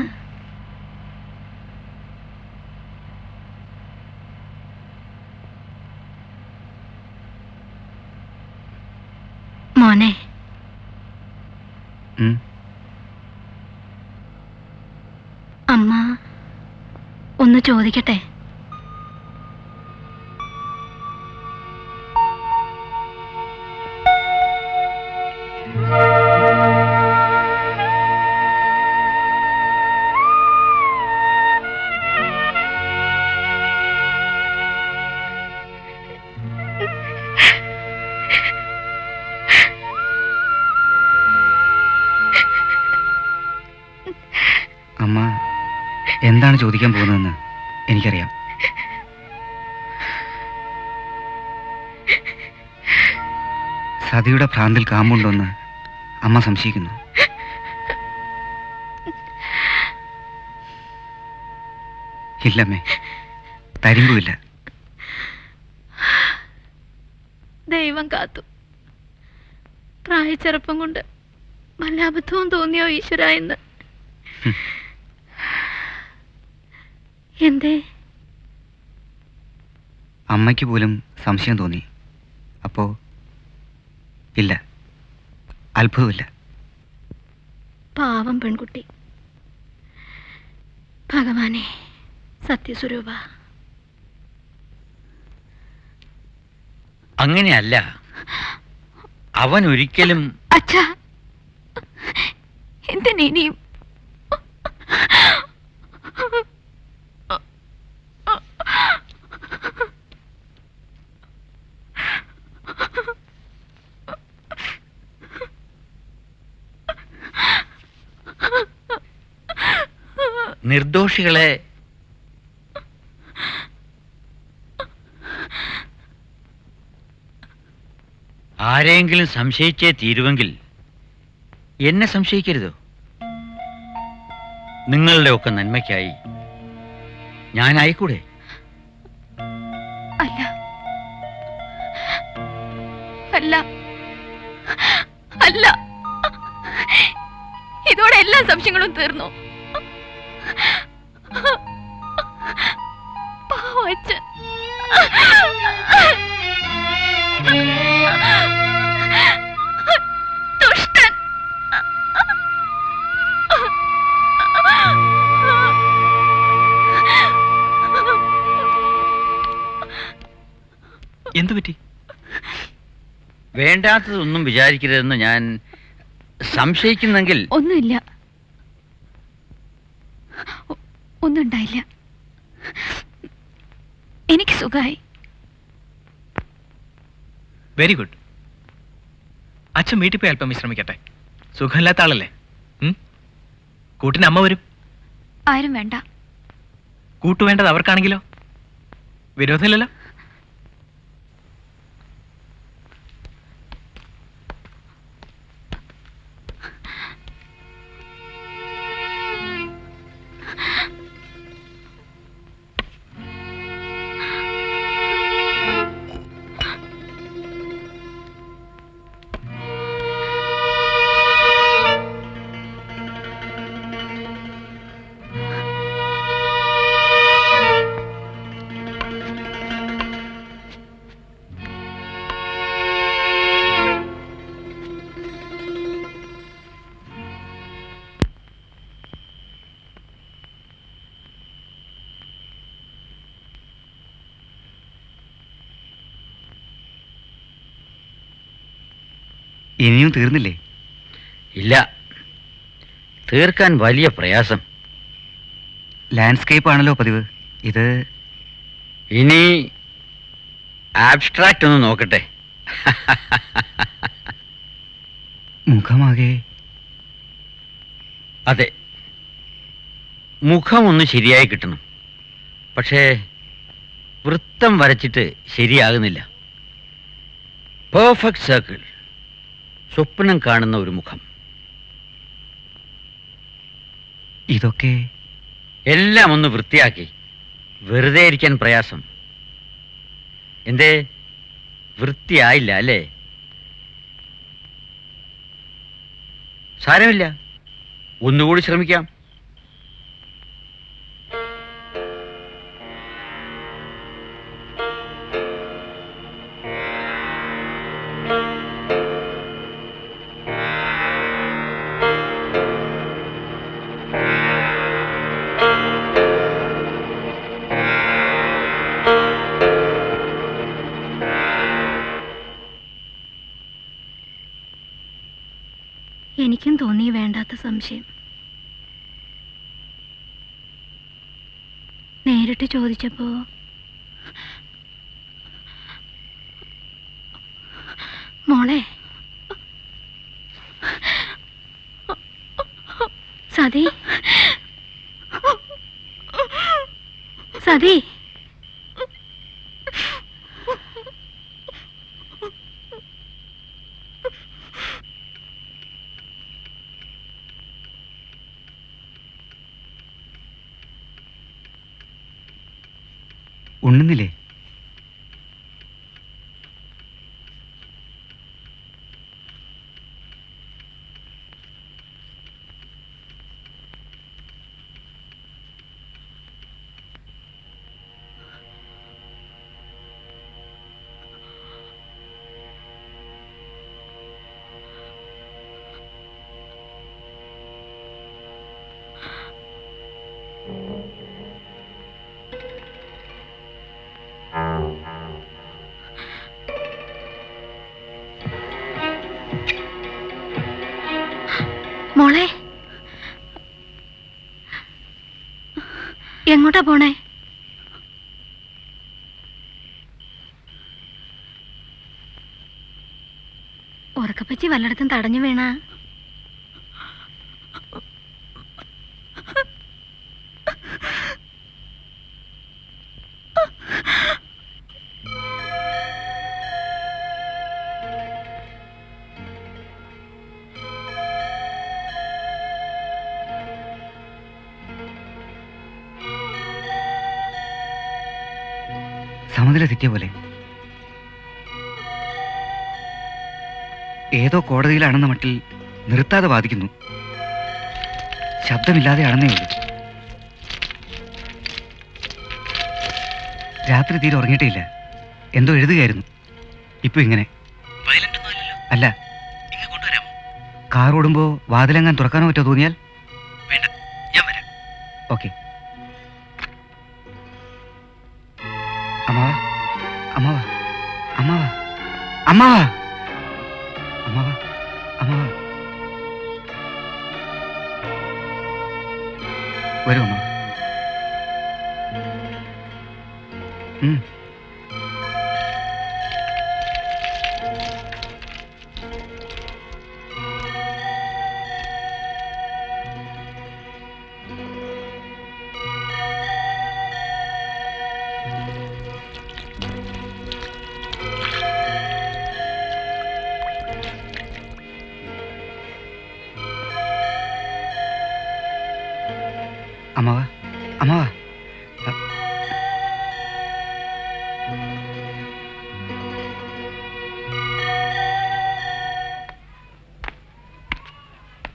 മോനെ, അമ്മ ഒന്ന് ചോദിക്കട്ടെ? അമ്മ എന്താണ് ചോദിക്കാൻ പോകുന്നതെന്ന് എനിക്കറിയാം. സതിയുടെ ഭ്രാന്തിൽ കാമ്പുണ്ടോന്ന് അമ്മ സംശയിക്കുന്നു. ഇല്ലമ്മേ, തരിമ്പുമില്ല. ദൈവം കാത്തു. പ്രായച്ചെറുപ്പം കൊണ്ട് വല്ല അബദ്ധവും തോന്നിയോ ഈശ്വര എന്ന്? എന്തേ? അമ്മയ്ക്ക് പോലും സംശയം തോന്നി. അപ്പോ ഇല്ല, അത്ഭുതമില്ല. പാവം പെൺകുട്ടി. ഭഗവാനെ, സത്യസ്വരൂപ. അങ്ങനെയല്ല. അവൻ ഒരിക്കലും. അച്ഛാ, എന്തിനിയും നിർദോഷികളെ ആരെങ്കിലും സംശയിച്ചേ തീരുവെങ്കിൽ എന്നെ സംശയിക്കരുതോ? നിങ്ങളുടെ ഒക്കെ നന്മയ്ക്കായി ഞാനായിക്കൂടെ? അല്ല അല്ല അല്ല, ഇതോടെ എല്ലാ സംശയങ്ങളും തീർന്നു. പാവം അച്ഛൻ. ദുഷ്ടൻ. എന്തു പറ്റി? വേണ്ടാത്തതൊന്നും വിചാരിക്കരുതെന്ന് ഞാൻ സംശയിക്കുന്നെങ്കിൽ. ഒന്നുമില്ല, ഒന്നും ഉണ്ടായില്ല. എനിക്ക് സുഖമായി. Very good. അച്ഛൻ വീട്ടിൽ പോയി അല്പം വിശ്രമിക്കട്ടെ. സുഖമില്ലാത്ത ആളല്ലേ? കൂട്ടിന് അമ്മ വരും. ആരും വേണ്ട. കൂട്ടു വേണ്ടത് അവർക്കാണെങ്കിലോ? വിരോധമില്ലല്ലോ. ഇനിയും തീർന്നില്ലേ? ഇല്ല, തീർക്കാൻ വലിയ പ്രയാസം. ലാൻഡ്സ്കേപ്പ് ആണല്ലോ പതിവ്. ഇത് ഇനി ആബ്സ്ട്രാക്റ്റ് ഒന്ന് നോക്കട്ടെ. മുഖമാകെ. അതെ, മുഖം ഒന്ന് ശരിയായി കിട്ടണം. പക്ഷേ വൃത്തം വരച്ചിട്ട് ശരിയാകുന്നില്ല. പെർഫെക്റ്റ് സർക്കിൾ, സ്വപ്നം കാണുന്ന ഒരു മുഖം. ഇതൊക്കെ എല്ലാം ഒന്ന് വൃത്തിയാക്കി. വെറുതെ ഇരിക്കാൻ പ്രയാസം. എന്തേ, വൃത്തിയായില്ല അല്ലേ? സാരമില്ല, ഒന്നുകൂടി ശ്രമിക്കാം. എനിക്കും തോന്നി വേണ്ടാത്ത സംശയം. നേരിട്ട് ചോദിച്ചപ്പോ മോളെ സതി സതി ഉണ്ണുന്നില്ലേ? മോളെ എങ്ങോട്ടാ പോണേ? ഉറക്കപ്പച്ചി വല്ലയിടത്തും തടഞ്ഞു വീണ? സമനില തെറ്റിയ പോലെ. ഏതോ കോടതിയിലാണെന്ന മട്ടിൽ നിർത്താതെ വാദിക്കുന്നു. ശബ്ദമില്ലാതെ ആണെന്നേ ഉള്ളൂ. രാത്രി തീരെ ഉറങ്ങിയിട്ടില്ല. എന്തോ എഴുതുകയായിരുന്നു. ഇപ്പൊ ഇങ്ങനെ. അല്ല, കാർ ഓടുമ്പോ വാതിലെങ്ങാൻ തുറക്കാനോ പറ്റോ തോന്നിയാൽ? ഓക്കെ. അമ്മാവാ, അമ്മാവാ, അമ്മാവാ, അമ്മാവാ, അമ്മാവാ, അമ്മാവാ. വരൂ അമ്മാവാ. അമ്മാവാ, അമ്മാവാ.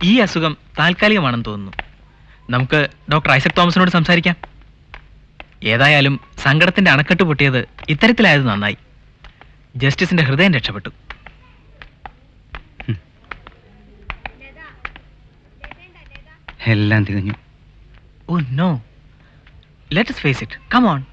ഈ അസുഖം താൽക്കാലികമാണെന്ന് തോന്നുന്നു. നമുക്ക് ഡോക്ടർ ഐസക് തോമസിനോട് സംസാരിക്കാം. ഏതായാലും സങ്കടത്തിന്റെ അണക്കെട്ട് പൊട്ടിയത് ഇത്തരത്തിലായത് നന്നായി. ജസ്റ്റിസിന്റെ ഹൃദയം രക്ഷപ്പെട്ടു. എല്ലാം തികഞ്ഞു. Oh no, let us face it. Come on.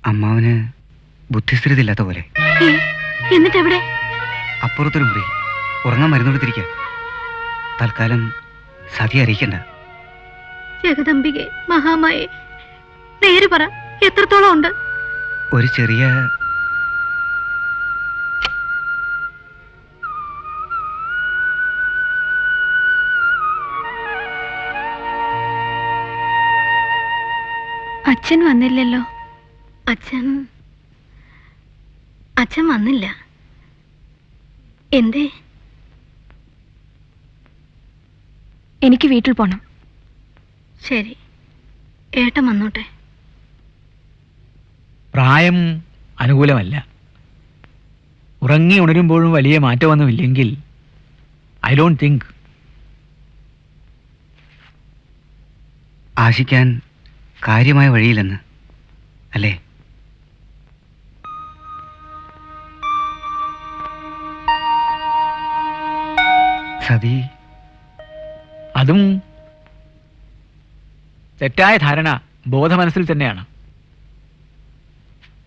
അമ്മാവന് ബുദ്ധിസ്ഥിരത ഇല്ലാത്ത പോലെ. എന്നിട്ട് എവിടെ? അപ്പുറത്തൊരു മുറി. ഉറങ്ങാൻ മരുന്നെടുത്തിരിക്കുക. തൽക്കാലം സതി അറിയിക്കണ്ട. ജഗദംബികെ, മഹാമായെ, നേര് പറ, എത്രത്തോളം ഉണ്ട്? ഒരു ചെറിയ അച്ഛൻ വന്നില്ലല്ലോ. അച്ഛൻ വന്നില്ല. എന്തേ? എനിക്ക് വീട്ടിൽ പോണം. ശരി, ഏട്ടൻ വന്നോട്ടെ. പ്രായം അനുകൂലമല്ല. ഉറങ്ങി ഉണരുമ്പോഴും വലിയ മാറ്റമൊന്നുമില്ലെങ്കിൽ ഐ ഡോണ്ട് തിങ്ക്. ആശിക്കാൻ കാര്യമായ വഴിയില്ലെന്ന് അല്ലേ? സതി, അതും തെറ്റായ ധാരണ ബോധമനസ്സിൽ തന്നെയാണ്.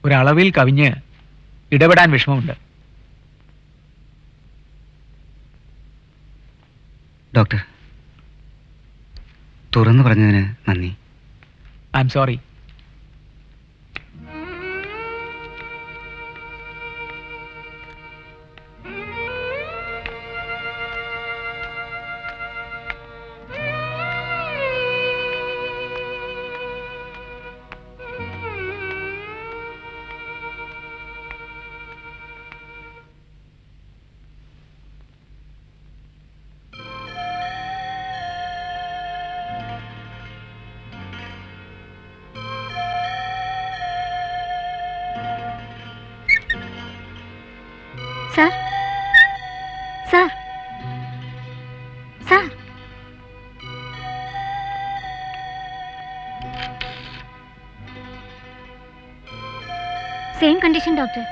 ഒരളവിൽ കവിഞ്ഞ് ഇടപെടാൻ വിഷമമുണ്ട്. ഡോക്ടർ, തുറന്നു പറഞ്ഞതിന് നന്ദി. I'm sorry. Sir, sir, sir. Same condition doctor.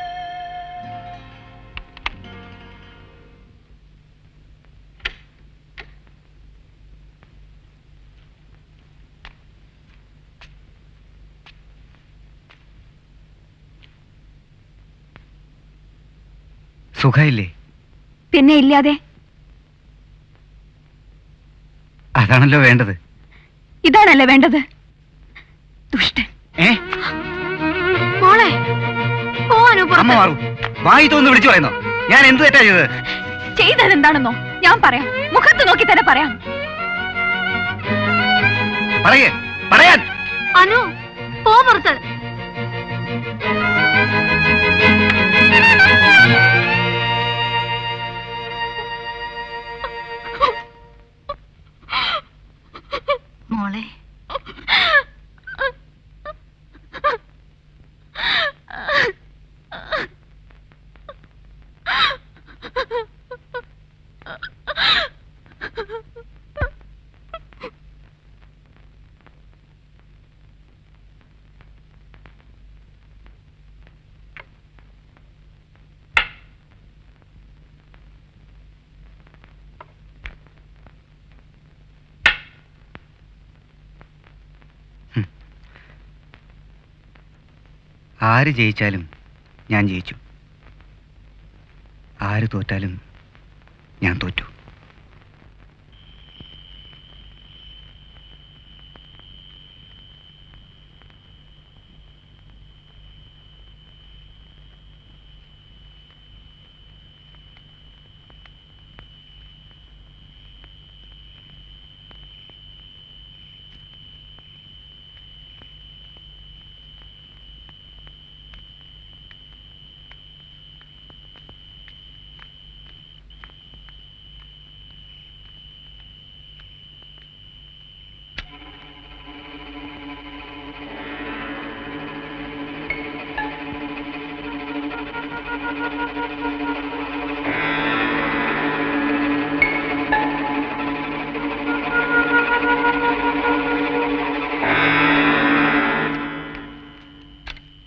സുഖമില്ലേ? പിന്നെ ഇല്ലാതെ. അതാണല്ലോ വേണ്ടത്. ഇതാണല്ലേ വേണ്ടത്? ദുഷ്ടൻ. മോളെ, പോവാനോ അമ്മ മാറൂ. വായി തോന്നുന്നു വിളിച്ചു പറയുന്നോ? ഞാൻ എന്ത് തെറ്റാ ചെയ്തത്? ചെയ്തത് എന്താണെന്നോ ഞാൻ പറയാം, മുഖത്ത് നോക്കി തന്നെ പറയാം. പറയേ, പറയാൻ. അനു പോ പുറത്ത്. മോളെ, ആര് ജയിച്ചാലും ഞാൻ ജയിച്ചു, ആര് തോറ്റാലും ഞാൻ തോറ്റു.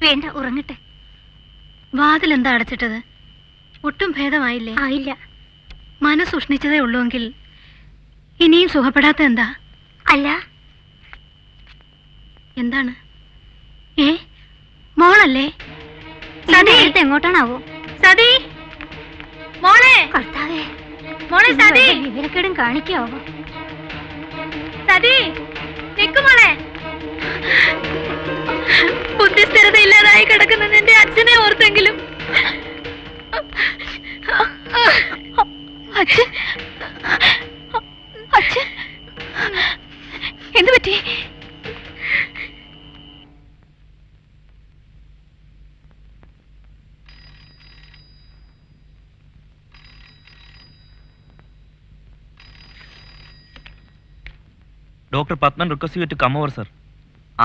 വേണ്ട, ഉറങ്ങട്ടെ. വാതിലെന്താ അടച്ചിട്ടത്? ഒട്ടും ഭേദമായില്ലേ? ആയില്ല. മനസ്സുഷ്ണിച്ചതേ ഉള്ളുവെങ്കിൽ ഇനിയും സുഖപ്പെടാത്ത എന്താ? അല്ല, എന്താണ്? മോളല്ലേ? സതി എങ്ങോട്ടാണാവോ? സതി മോളെ, കർത്താവേ, മോളെ സതി, വിവരക്കേടും കാണിക്കാവോ? സതി നിക്കുമോളെ. ബുദ്ധിസ്ഥിരത ഇല്ലാതായി കിടക്കുന്ന നിന്റെ അച്ഛനെ ഓർത്തെങ്കിലും. അച്ഛൻ, അച്ഛൻ എന്തു പറ്റി? Doctor Padman request you to come over sir.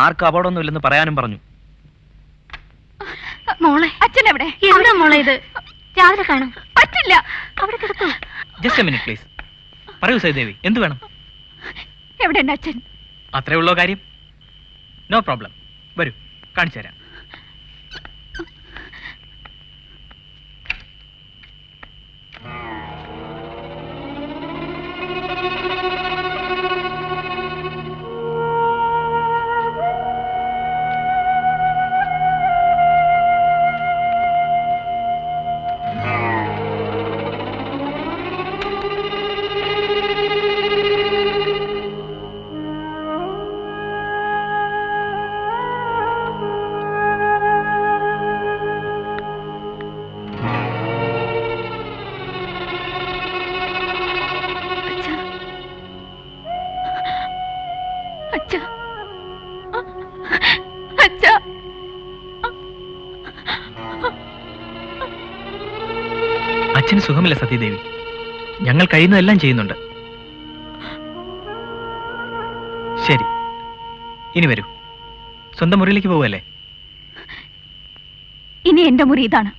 ആർക്ക് അപകടമൊന്നുമില്ലെന്ന് പറയാനും പറഞ്ഞു. മോളെ, അച്ഛൻ എവിടെ? എന്താ മോളെ ഇത്? രാവിലെ കാണും. പറ്റില്ല. അവിടെ കിടക്കും. Just A minute please. പറയൂ സൈദേവി, എന്ത് വേണം? എവിടെ ഉണ്ട് അച്ഛൻ? അത്രേ ഉള്ളോ കാര്യം? നോ പ്രോബ്ലം, വരൂ കാണിച്ചു തരാം. അച്ഛന് സുഖമില്ല സത്യദേവി. ഞങ്ങൾ കഴിയുന്നതെല്ലാം ചെയ്യുന്നുണ്ട്. ശരി, ഇനി വരൂ. സ്വന്തം മുറിയിലേക്ക് പോവല്ലേ? ഇനി എന്റെ മുറി ഇതാണ്.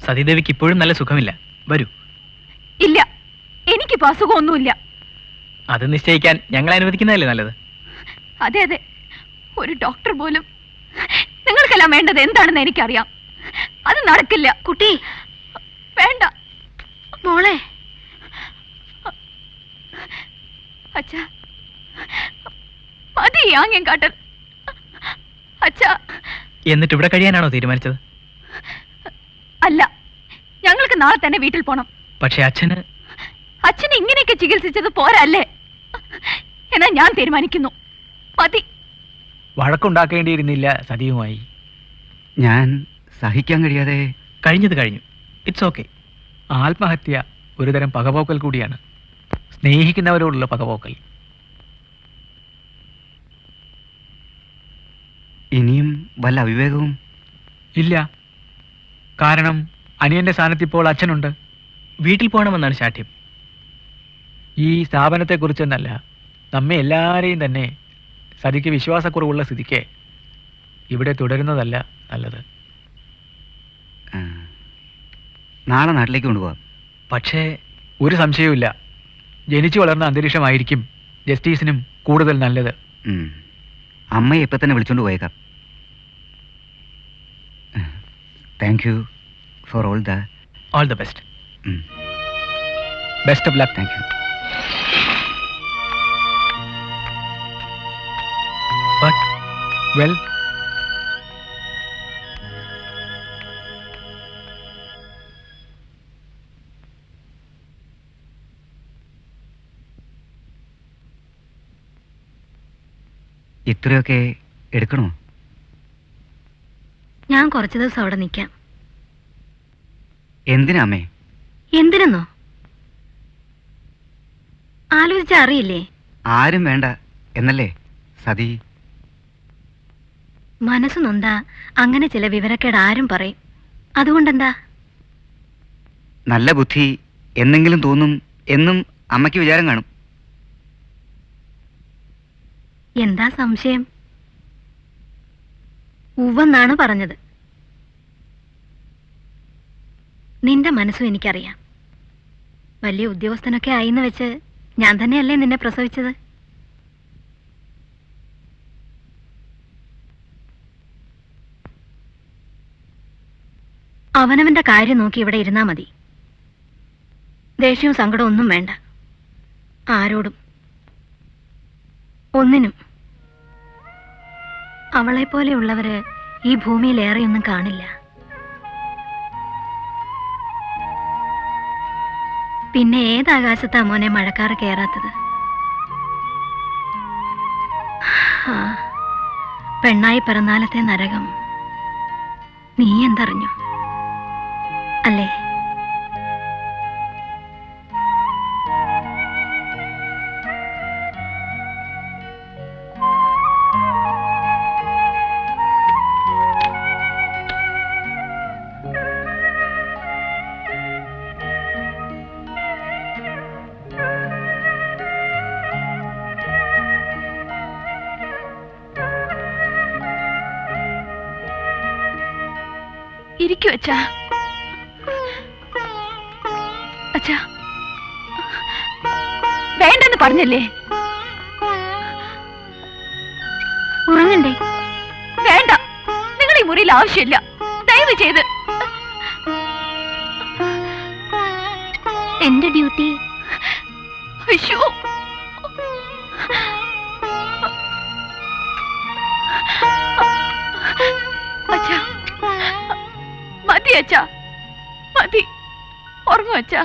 സതീദേവിക്ക് ഇപ്പോഴും നല്ല സുഖമില്ല. വരൂ. ഇല്ല, എനിക്കിപ്പോ അസുഖമൊന്നുമില്ല. അത് നിശ്ചയിക്കാൻ ഞങ്ങൾ അനുവദിക്കുന്നതല്ലേ നല്ലത്? അതെ അതെ, ഒരു ഡോക്ടർ പോലും. നിങ്ങൾക്കെല്ലാം വേണ്ടത് എന്താണെന്ന് എനിക്കറിയാം. അത് നടക്കില്ല. കുട്ടി, വേണ്ട മോളെ. അച്ഛാ, മതി ആംഗ്യം കാട്ടൽ. അച്ഛാ. എന്നിട്ട് ഇവിടെ കഴിയാനാണോ തീരുമാനിച്ചത്? അല്ല, ഞങ്ങൾക്ക് നാളെ തന്നെ വീട്ടിൽ പോണം. പക്ഷെ അച്ഛന് ഇങ്ങനെയൊക്കെ ചികിത്സിച്ചത് പോരല്ലേ? എന്നാ ഞാൻ തീരുമാനിക്കുന്നു, മതി. വഴക്കുണ്ടാക്കേണ്ടിയിരുന്നില്ല സതിയുമായി. ഞാൻ സഹിക്കാൻ കഴിയാതെ കഴിഞ്ഞത് കഴിഞ്ഞു. It's okay. ആത്മഹത്യ ഒരുതരം പകപോക്കൽ കൂടിയാണ്, സ്നേഹിക്കുന്നവരോടുള്ള പകപോക്കൽ. ഇനിയും വല്ല അവിവേകവും? ഇല്ല, കാരണം അനിയന്റെ സ്ഥാനത്ത് ഇപ്പോൾ അച്ഛനുണ്ട്. വീട്ടിൽ പോകണമെന്നാണ് ശാഠ്യം. ഈ സ്ഥാപനത്തെക്കുറിച്ചെന്നല്ല, നമ്മെ എല്ലാവരെയും തന്നെ സതിക്ക് വിശ്വാസക്കുറവുള്ള സ്ഥിതിക്ക് ഇവിടെ തുടരുന്നതല്ല നല്ലത്. നാളെ നാട്ടിലേക്ക് കൊണ്ടുപോകാം. പക്ഷേ ഒരു സംശയവുമില്ല, ജനിച്ചു വളർന്ന അന്തരീക്ഷമായിരിക്കും ജസ്റ്റിസിനും കൂടുതൽ നല്ലത്. അമ്മയെ ഇപ്പം തന്നെ വിളിച്ചോണ്ട് പോയേക്കാം. Thank you for all the best. Best of luck. Thank you. But well, ഇത്രയൊക്കെ എടുക്കണോ? ഞാൻ കുറച്ചു ദിവസം അവിടെ നിൽക്കാം. എന്തിനാ അമ്മേ? എന്തിനെന്നോ ആലോചിച്ചാ അറിയില്ലേ? ആരും വേണ്ട എന്നല്ലേ സതി? മനസ്സ് നൊന്താ അങ്ങനെ ചില വിവരക്കേട് ആരും പറയും. അതുകൊണ്ടെന്താ? നല്ല ബുദ്ധി എന്നെങ്കിലും തോന്നും എന്നും അമ്മയ്ക്ക് വിചാരം കാണും. എന്താ സംശയം? ഉവ്വെന്നാണ് പറഞ്ഞത്. നിന്റെ മനസ്സും എനിക്കറിയാം. വലിയ ഉദ്യോഗസ്ഥനൊക്കെ ആയിന്ന് വെച്ച് ഞാൻ തന്നെയല്ലേ നിന്നെ പ്രസവിച്ചത്? അവനവന്റെ കാര്യം നോക്കി ഇവിടെ ഇരുന്നാ മതി. ദേഷ്യവും സങ്കടവും ഒന്നും വേണ്ട, ആരോടും ഒന്നിനും. അവളെപ്പോലെയുള്ളവര് ഈ ഭൂമിയിൽ ഏറെയൊന്നും കാണില്ല. പിന്നെ ഏതാകാശത്താ മോനെ മഴക്കാറ് കയറാത്തത്? പെണ്ണായി പിറന്നാലത്തെ നരകം നീ എന്തറിഞ്ഞു അല്ലേ? ഇരിക്കൂ അച്ഛാ. അച്ഛാ, വേണ്ടെന്ന് പറഞ്ഞല്ലേ? ഉറങ്ങണ്ടേ? വേണ്ട, നിങ്ങൾ ഈ മുറിയിൽ ആവശ്യമില്ല, ദയവ് ചെയ്ത്. എന്റെ ഡ്യൂട്ടി. അയ്യോ, അച്ഛാ മതി, അച്ഛാ മതി, ഉറങ്ങും അച്ഛാ.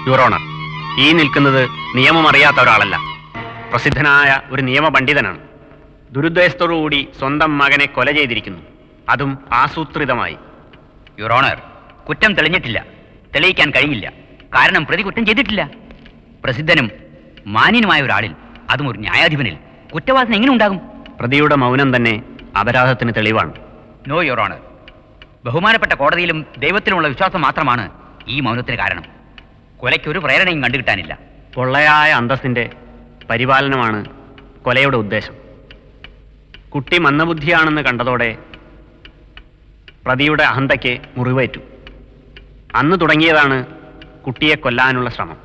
യുവർ ഓണർ, ഈ നിൽക്കുന്നത് നിയമം അറിയാത്ത ഒരാളല്ല, പ്രസിദ്ധനായ ഒരു നിയമപണ്ഡിതനാണ്. ദുരുദ്ദേശത്തോടുകൂടി സ്വന്തം മകനെ കൊല ചെയ്തിരിക്കുന്നു, അതും ആസൂത്രിതമായി. യുവർ ഓണർ, കുറ്റം തെളിഞ്ഞിട്ടില്ല, തെളിയിക്കാൻ കഴിയില്ല. കാരണം പ്രതി കുറ്റം ചെയ്തിട്ടില്ല. പ്രസിദ്ധനും മാന്യനുമായ ഒരാളിൽ, അതും ഒരു ന്യായാധിപനിൽ, കുറ്റവാസന എങ്ങനെ ഉണ്ടാകും? പ്രതിയുടെ മൗനം തന്നെ അപരാധത്തിന് തെളിവാണ്. നോ യുവർ ഓണർ, ബഹുമാനപ്പെട്ട കോടതിയിലും ദൈവത്തിലുമുള്ള വിശ്വാസം മാത്രമാണ് ഈ മൗനത്തിന് കാരണം. കൊലയ്ക്ക് ഒരു പ്രേരണയും കണ്ടുകിട്ടാനില്ല. പൊള്ളയായ അന്തസ്സിന്റെ പരിപാലനമാണ് കൊലയുടെ ഉദ്ദേശം. കുട്ടി മന്ദബുദ്ധിയാണെന്ന് കണ്ടതോടെ പ്രതിയുടെ അഹന്തയ്ക്ക് മുറിവേറ്റു. അന്ന് തുടങ്ങിയതാണ് കുട്ടിയെ കൊല്ലാനുള്ള ശ്രമം.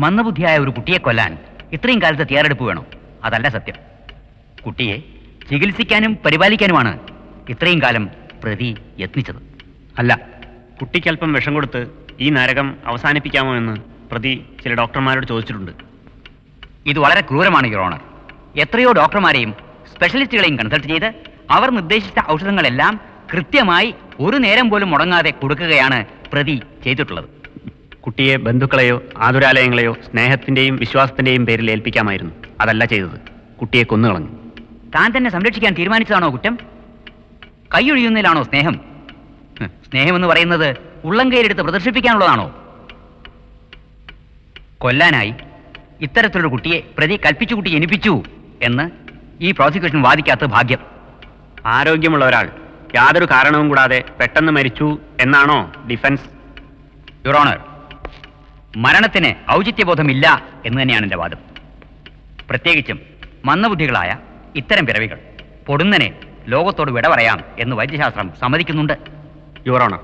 മന്ദബുദ്ധിയായ ഒരു കുട്ടിയെ കൊല്ലാൻ ഇത്രയും കാലത്തെ തയ്യാറെടുപ്പ് വേണോ? അതല്ല സത്യം. കുട്ടിയെ ചികിത്സിക്കാനും പരിപാലിക്കാനുമാണ് ഇത്രയും കാലം പ്രതി യത്നിച്ചത്. അല്ല, കുട്ടിക്കല്പം വിഷം കൊടുത്ത് ഈ നരകം അവസാനിപ്പിക്കാമോ എന്ന് പ്രതി ചില ഡോക്ടർമാരോട് ചോദിച്ചിട്ടുണ്ട്. ഇത് വളരെ ക്രൂരമാണ് യുവർ ഓണർ. എത്രയോ ഡോക്ടർമാരെയും സ്പെഷ്യലിസ്റ്റുകളെയും കൺസൾട്ട് ചെയ്ത് അവർ നിർദ്ദേശിച്ച ഔഷധങ്ങളെല്ലാം കൃത്യമായി ഒരു നേരം പോലും മുടങ്ങാതെ കൊടുക്കുകയാണ് പ്രതി ചെയ്തിട്ടുള്ളത്. കുട്ടിയെ ബന്ധുക്കളെയോ ആതുരാലയങ്ങളെയോ സ്നേഹത്തിന്റെയും വിശ്വാസത്തിന്റെയും പേരിൽ ഏൽപ്പിക്കാമായിരുന്നു. അതല്ല ചെയ്തത്. കുട്ടിയെ കൊന്നുകളഞ്ഞു. താൻ തന്നെ സംരക്ഷിക്കാൻ തീരുമാനിച്ചതാണോ കുറ്റം? കൈയൊഴിയുന്നതിലാണോ സ്നേഹം? സ്നേഹമെന്ന് പറയുന്നത് ഉള്ളം കൈയിലെടുത്ത് പ്രദർശിപ്പിക്കാനുള്ളതാണോ? കൊല്ലാനായി ഇത്തരത്തിലൊരു കുട്ടിയെ പ്രതി കൽപ്പിച്ചു കുട്ടി ജനിപ്പിച്ചു എന്ന് ഈ പ്രോസിക്യൂഷൻ വാദിക്കാത്ത ഭാഗ്യം. ആരോഗ്യമുള്ള ഒരാൾ യാതൊരു കാരണവും കൂടാതെ പെട്ടെന്ന് മരിച്ചു എന്നാണോ ഡിഫൻസ്? യുവർ ഓണർ, മരണത്തിന് ഔചിത്യബോധമില്ല എന്ന് തന്നെയാണ് എൻ്റെ വാദം. പ്രത്യേകിച്ചും മന്ദബുദ്ധികളായ ഇത്തരം പിറവികൾ പൊടുന്നനെ ലോകത്തോട് വിട പറയാം എന്ന് വൈദ്യശാസ്ത്രം സമ്മതിക്കുന്നുണ്ട്. യുവർ ഓണർ,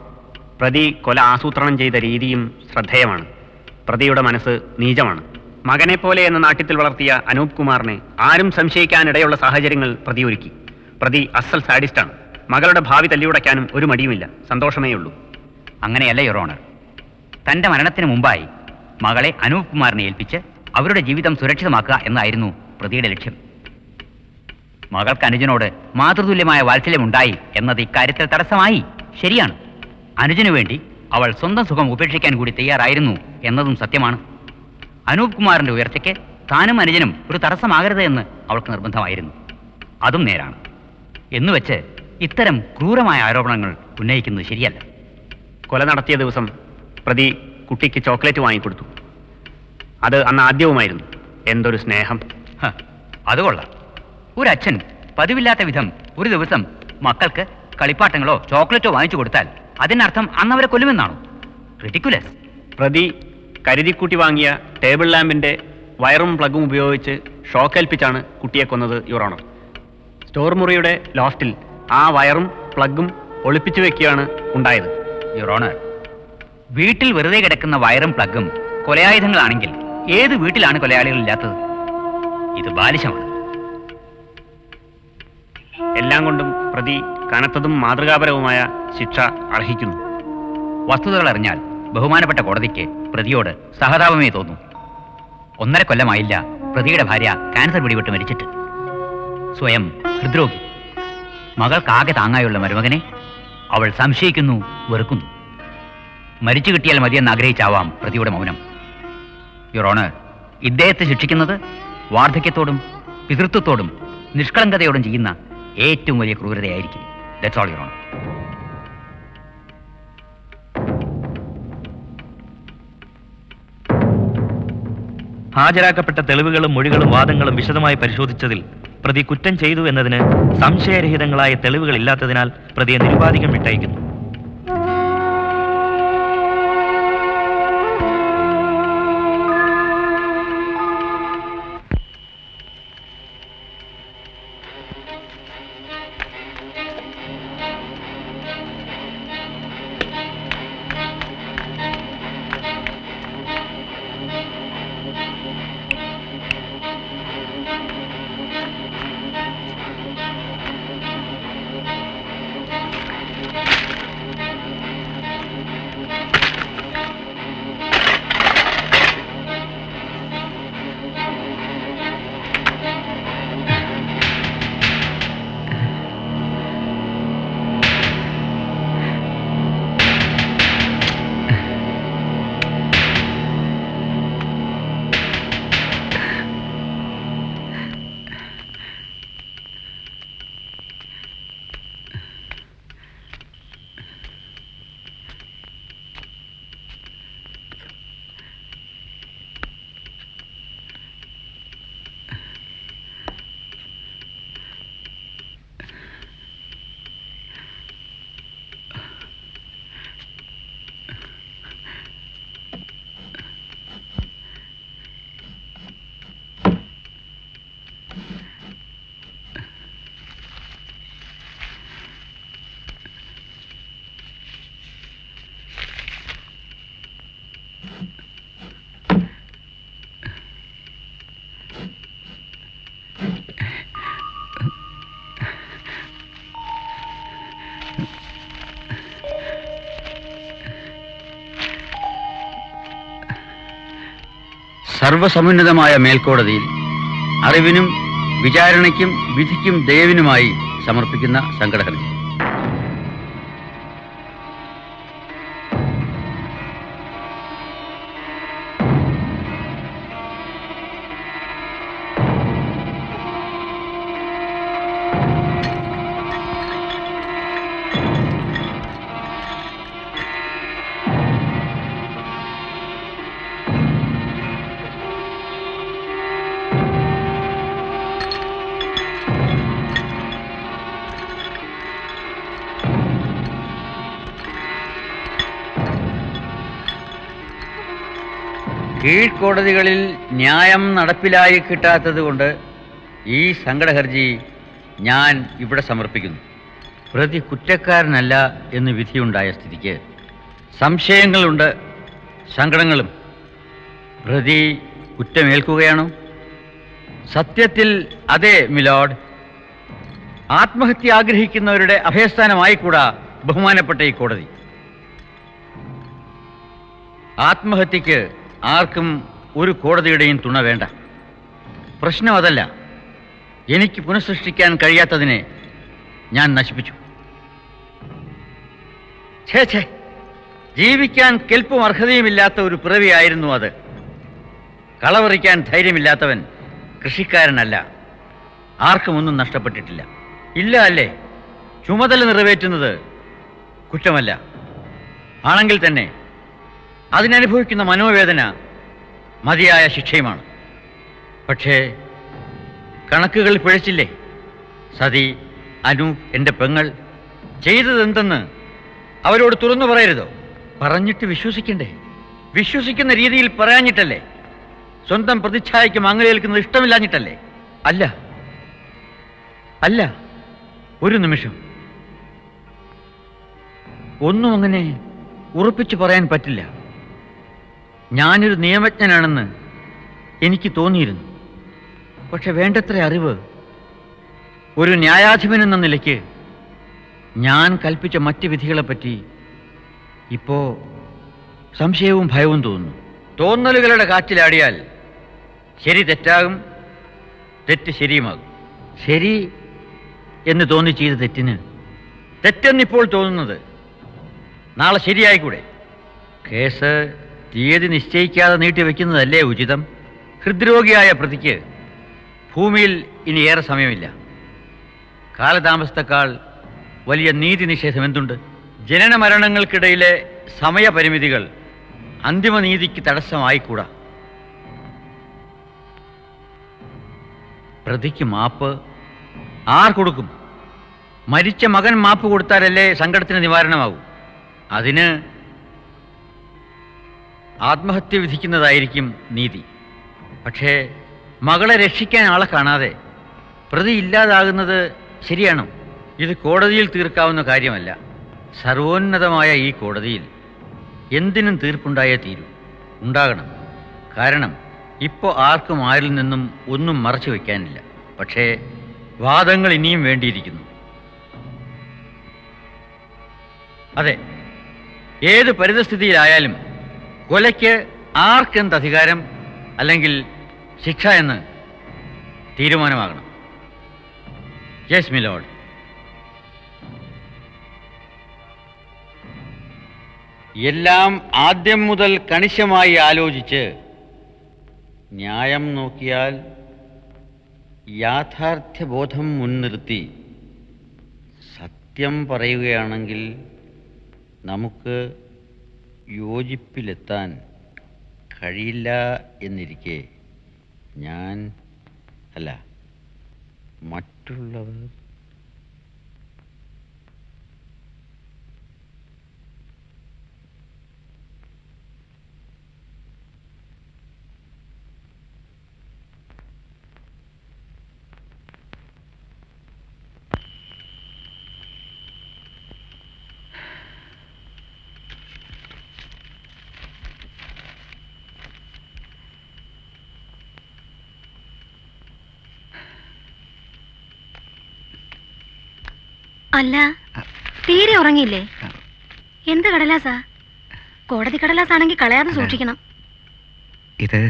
പ്രതി കൊല ആസൂത്രണം ചെയ്ത രീതിയും ശ്രദ്ധേയമാണ്. പ്രതിയുടെ മനസ്സ് നീചമാണ്. മകനെ പോലെ എന്ന നാട്യത്തിൽ വളർത്തിയ അനൂപ് കുമാറിനെ ആരും സംശയിക്കാനിടയുള്ള സാഹചര്യങ്ങൾ പ്രതി ഒരുക്കി. പ്രതി അസൽ സാഡിസ്റ്റാണ്. മകളുടെ ഭാവി തല്ലിയുടയ്ക്കാനും ഒരു മടിയുമില്ല. സന്തോഷമേ ഉള്ളൂ. അങ്ങനെയല്ല യുവർ ഓണർ. തൻ്റെ മരണത്തിന് മുമ്പായി മകളെ അനൂപ് കുമാറിനെ ഏൽപ്പിച്ച് അവരുടെ ജീവിതം സുരക്ഷിതമാക്കുക എന്നായിരുന്നു പ്രതിയുടെ ലക്ഷ്യം. മകൾക്ക് അനുജനോട് മാതൃതുല്യമായ വാത്സല്യമുണ്ടായി എന്നത് ഇക്കാര്യത്തിൽ തടസ്സമായി. ശരിയാണ്. അനുജനു വേണ്ടി അവൾ സ്വന്തം സുഖം ഉപേക്ഷിക്കാൻ കൂടി തയ്യാറായിരുന്നു എന്നതും സത്യമാണ്. അനൂപ് കുമാറിന്റെ ഉയർച്ചയ്ക്ക് താനും അനുജനും ഒരു തടസ്സമാകരുത് എന്ന് അവൾക്ക് നിർബന്ധമായിരുന്നു. അതും നേരാണ്. എന്നുവെച്ച് ഇത്തരം ക്രൂരമായ ആരോപണങ്ങൾ ഉന്നയിക്കുന്നത് ശരിയല്ല. കൊല നടത്തിയ ദിവസം പ്രതി കുട്ടിക്ക് ചോക്ലേറ്റ് വാങ്ങിക്കൊടുത്തു. അത് അന്ന് ആദ്യവുമായിരുന്നു. എന്തൊരു സ്നേഹം! അതുകൊള്ളാം. ഒരു അച്ഛൻ പതിവില്ലാത്ത വിധം ഒരു ദിവസം മക്കൾക്ക് കളിപ്പാട്ടങ്ങളോ ചോക്ലേറ്റോ വാങ്ങിച്ചു കൊടുത്താൽ അതിനർത്ഥം അന്നവരെ കൊല്ലുമെന്നാണോ? റിഡിക്കുലസ്. പ്രതി കരുതിക്കൂട്ടി വാങ്ങിയ ടേബിൾ ലാമ്പിന്റെ വയറും പ്ലഗും ഉപയോഗിച്ച് ഷോക്കേൽപ്പിച്ചാണ് കുട്ടിയെ കൊന്നത് യുവർ ഓണർ. സ്റ്റോർ മുറിയുടെ ലോഫ്റ്റിൽ ആ വയറും പ്ലഗും ഒളിപ്പിച്ചു വെക്കുകയാണ് ഉണ്ടായത്. യുവർ ഓണർ, വീട്ടിൽ വെറുതെ കിടക്കുന്ന വയറും പ്ലഗും കൊലയായുധങ്ങളാണെങ്കിൽ ഏത് വീട്ടിലാണ് കൊലയാളികൾ ഇല്ലാത്തത്? ഇത് ബാലിശമാണ്. എല്ലാം കൊണ്ടും പ്രതി കനത്തതും മാതൃകാപരവുമായ ശിക്ഷ അർഹിക്കുന്നു. വസ്തുതകൾ അറിഞ്ഞാൽ ബഹുമാനപ്പെട്ട കോടതിക്ക് പ്രതിയോട് സഹതാപമേ തോന്നും. 1.5 കൊല്ലമായില്ല പ്രതിയുടെ ഭാര്യ ക്യാൻസർ പിടിപെട്ട് മരിച്ചിട്ട്. സ്വയം ഹൃദ്രോഗി. മകൾക്കാകെ താങ്ങായുള്ള മരുമകനെ അവൾ സംശയിക്കുന്നു, വെറുക്കുന്നു. മരിച്ചു കിട്ടിയാൽ മതിയെന്ന് ആഗ്രഹിച്ചാവാം പ്രതിയുടെ മൗനം. യുവർ ഓണർ, ഇദ്ദേഹത്തെ ശിക്ഷിക്കുന്നത് വാർദ്ധക്യത്തോടും പിതൃത്വത്തോടും നിഷ്കളങ്കതയോടും ചെയ്യുന്ന ഏറ്റവും വലിയ ക്രൂരതയായിരിക്കും. That's all your honour. ഹാജരാക്കപ്പെട്ട തെളിവുകളും മൊഴികളും വാദങ്ങളും വിശദമായി പരിശോധിച്ചതിൽ പ്രതി കുറ്റം ചെയ്തു എന്നതിന് സംശയരഹിതങ്ങളായ തെളിവുകൾ ഇല്ലാത്തതിനാൽ പ്രതിയെ നിരുപാധികം വിട്ടയക്കുന്നു. സർവസമുന്നതമായ മേൽക്കോടതിയിൽ അറിവിനും വിചാരണയ്ക്കും വിധിക്കും ദയവിനുമായി സമർപ്പിക്കുന്ന സങ്കടഹർജി. കീഴ്ക്കോടതികളിൽ ന്യായം നടപ്പിലായി കിട്ടാത്തത് കൊണ്ട് ഈ സങ്കടഹർജി ഞാൻ ഇവിടെ സമർപ്പിക്കുന്നു. പ്രതി കുറ്റക്കാരനല്ല എന്ന് വിധിയുണ്ടായ സ്ഥിതിക്ക് സംശയങ്ങളുണ്ട്, സങ്കടങ്ങളും. പ്രതി കുറ്റമേൽക്കുകയാണോ? സത്യത്തിൽ അതെ മിലോഡ്. ആത്മഹത്യ ആഗ്രഹിക്കുന്നവരുടെ അഭയസ്ഥാനമായിക്കൂടാ ബഹുമാനപ്പെട്ട ഈ കോടതി. ആത്മഹത്യക്ക് ആർക്കും ഒരു കോടതിയുടെയും തുണ വേണ്ട. പ്രശ്നം അതല്ല. എനിക്ക് പുനഃസൃഷ്ടിക്കാൻ കഴിയാത്തതിനെ ഞാൻ നശിപ്പിച്ചു. ഛേ, ജീവിക്കാൻ കെൽപ്പും അർഹതയുമില്ലാത്ത ഒരു പിറവിയായിരുന്നു അത്. കളവറിക്കാൻ ധൈര്യമില്ലാത്തവൻ കൃഷിക്കാരനല്ല. ആർക്കും ഒന്നും നഷ്ടപ്പെട്ടിട്ടില്ല. ഇല്ല അല്ലേ? ചുമതല നിറവേറ്റുന്നത് കുറ്റമല്ല. ആണെങ്കിൽ തന്നെ അതിനനുഭവിക്കുന്ന മനോവേദന മതിയായ ശിക്ഷയുമാണ്. പക്ഷേ കണക്കുകൾ പിഴച്ചില്ലേ? സതി, അനു, എൻ്റെ പെങ്ങൾ ചെയ്തതെന്തെന്ന് അവരോട് തുറന്നു പറയരുതോ? പറഞ്ഞിട്ട് വിശ്വസിക്കണ്ടേ? വിശ്വസിക്കുന്ന രീതിയിൽ പറയാഞ്ഞിട്ടല്ലേ? സ്വന്തം പ്രതിച്ഛായയ്ക്ക് മങ്ങലേൽക്കുന്നത് ഇഷ്ടമില്ലാഞ്ഞിട്ടല്ലേ? അല്ല, ഒരു നിമിഷം. ഒന്നും അങ്ങനെ ഉറപ്പിച്ചു പറയാൻ പറ്റില്ല. ഞാനൊരു നിയമജ്ഞനാണെന്ന് എനിക്ക് തോന്നിയിരുന്നു. പക്ഷെ വേണ്ടത്ര അറിവ് ഒരു ന്യായാധിപൻ എന്ന നിലയ്ക്ക് ഞാൻ കൽപ്പിച്ച മറ്റ് വിധികളെപ്പറ്റി ഇപ്പോ സംശയവും ഭയവും തോന്നുന്നു. തോന്നലുകളുടെ കാറ്റിലാടിയാൽ ശരി തെറ്റാകും, തെറ്റ് ശരിയുമാകും. ശരി എന്ന് തോന്നി ചെയ്ത തെറ്റിന് തെറ്റെന്നിപ്പോൾ തോന്നുന്നത് നാളെ ശരിയായിക്കൂടെ? കേസ് തീയതി നിശ്ചയിക്കാതെ നീട്ടിവെക്കുന്നതല്ലേ ഉചിതം? ഹൃദ്രോഗിയായ പ്രതിക്ക് ഭൂമിയിൽ ഇനി ഏറെ സമയമില്ല. കാലതാമസത്തെക്കാൾ വലിയ നീതി നിഷേധം എന്തുണ്ട്? ജനന മരണങ്ങൾക്കിടയിലെ സമയപരിമിതികൾ അന്തിമ നീതിക്ക് തടസ്സമായിക്കൂടാ. പ്രതിക്ക് മാപ്പ് ആർ കൊടുക്കും? മരിച്ച മകൻ മാപ്പ് കൊടുത്താലല്ലേ സങ്കടത്തിന് നിവാരണമാകൂ. അതിന് ആത്മഹത്യ വിധിക്കുന്നതായിരിക്കും നീതി. പക്ഷേ മകളെ രക്ഷിക്കാൻ ആളെ കാണാതെ പ്രതി ഇല്ലാതാകുന്നത് ശരിയാണോ? ഇത് കോടതിയിൽ തീർക്കാവുന്ന കാര്യമല്ല. സർവോന്നതമായ ഈ കോടതിയിൽ എന്തിനും തീർപ്പുണ്ടായേ തീരൂ. ഉണ്ടാകണം. കാരണം ഇപ്പോൾ ആർക്കും ആരിൽ നിന്നും ഒന്നും മറച്ചു വയ്ക്കാനില്ല. പക്ഷേ വാദങ്ങൾ ഇനിയും വേണ്ടിയിരിക്കുന്നു. അതെ, ഏത് പരിതസ്ഥിതിയിലായാലും കൊലയ്ക്ക് ആർക്കെന്ത് അധികാരം അല്ലെങ്കിൽ ശിക്ഷ എന്ന് തീരുമാനമാകണം. Yes milord. എല്ലാം ആദ്യം മുതൽ കണിശമായി ആലോചിച്ച് ന്യായം നോക്കിയാൽ യാഥാർത്ഥ്യബോധം മുൻനിർത്തി സത്യം പറയുകയാണെങ്കിൽ നമുക്ക് യോജിപ്പിലെത്താൻ കഴിയില്ല എന്നിരിക്കെ മറ്റുള്ളവർ അല്ല, തീരെ ഉറങ്ങിയില്ലേ? എന്ത് കടലാസാ? കോടതി കടലാസാണെങ്കിൽ കളയാതെ സൂക്ഷിക്കണം. ഇത്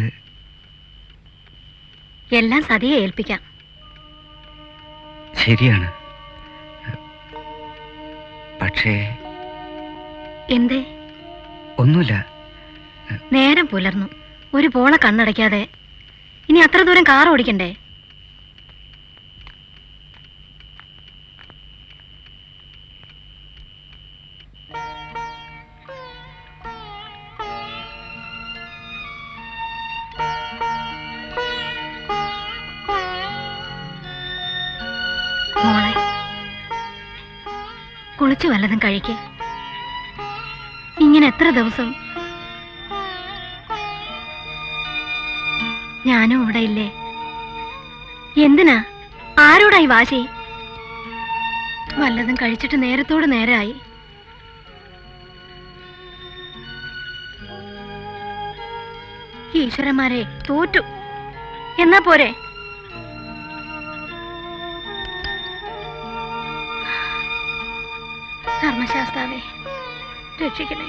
എല്ലാം സതിയെ ഏൽപ്പിക്കാം. ശരിയാണ്. പക്ഷേ എന്തേ? ഒന്നുമില്ല. നേരം പുലർന്നു. ഒരു പോള കണ്ണടയ്ക്കാതെ ഇനി അത്ര ദൂരം കാർ ഓടിക്കണ്ടേ? മോളെ, കുളിച്ചു വല്ലതും കഴിക്ക്. ഇങ്ങനെ എത്ര ദിവസം? ഞാനും ഇവിടെ ഇല്ലേ? എന്തിനാ? ആരോടായി വാശി? വല്ലതും കഴിച്ചിട്ട് നേരത്തോട് നേരമായി. ഈശ്വരന്മാരെ, തോറ്റു. എന്നാ പോരെ? ധർമ്മശാസ്താവേ, രക്ഷിക്കണേ.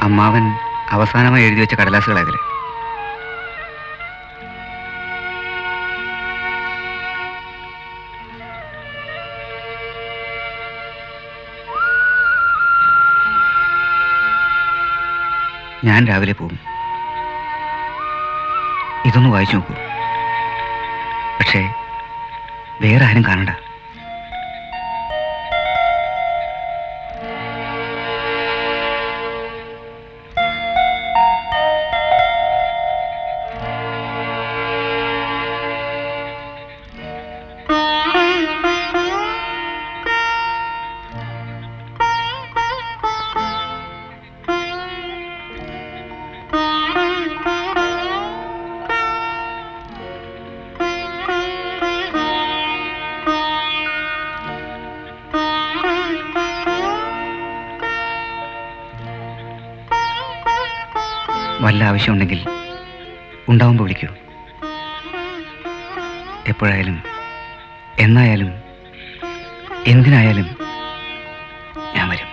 അമ്മാവൻ അവസാനമായി എഴുതി വെച്ച കടലാസുകളായതില്. ഞാൻ രാവിലെ പോകും. ഇതൊന്ന് വായിച്ചു നോക്കൂ. പക്ഷേ വേറെ ആരും കാണണ്ട. വല്ല ആവശ്യമുണ്ടെങ്കിൽ ഉണ്ടാവുമ്പോൾ വിളിക്കൂ. എപ്പോഴായാലും എന്നായാലും എന്തിനായാലും ഞാൻ വരും.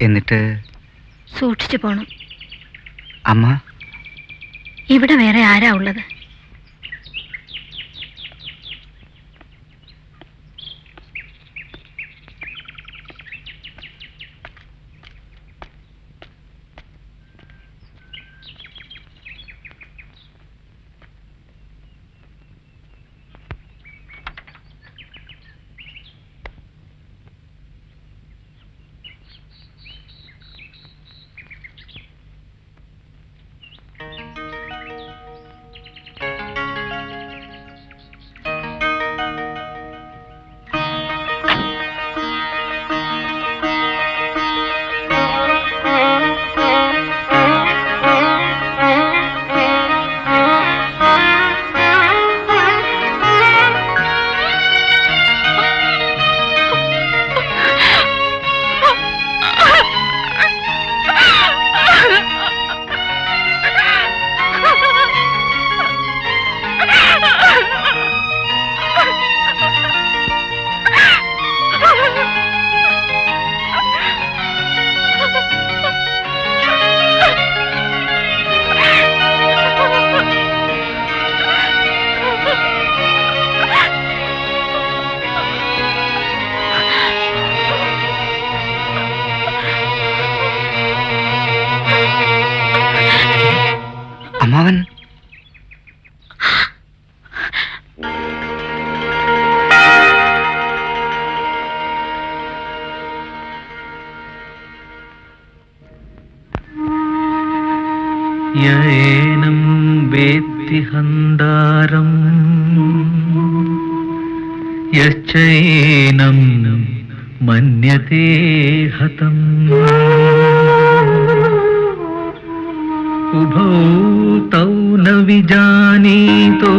എന്നിട്ട് സൂക്ഷിച്ചു പോണം. അമ്മ ഇവിടെ വേറെ ആരാ ഉള്ളത്? യശ്ചൈനം മന്യതേ ഹതം ഉഭൗ തൗ ന വിജാനീതോ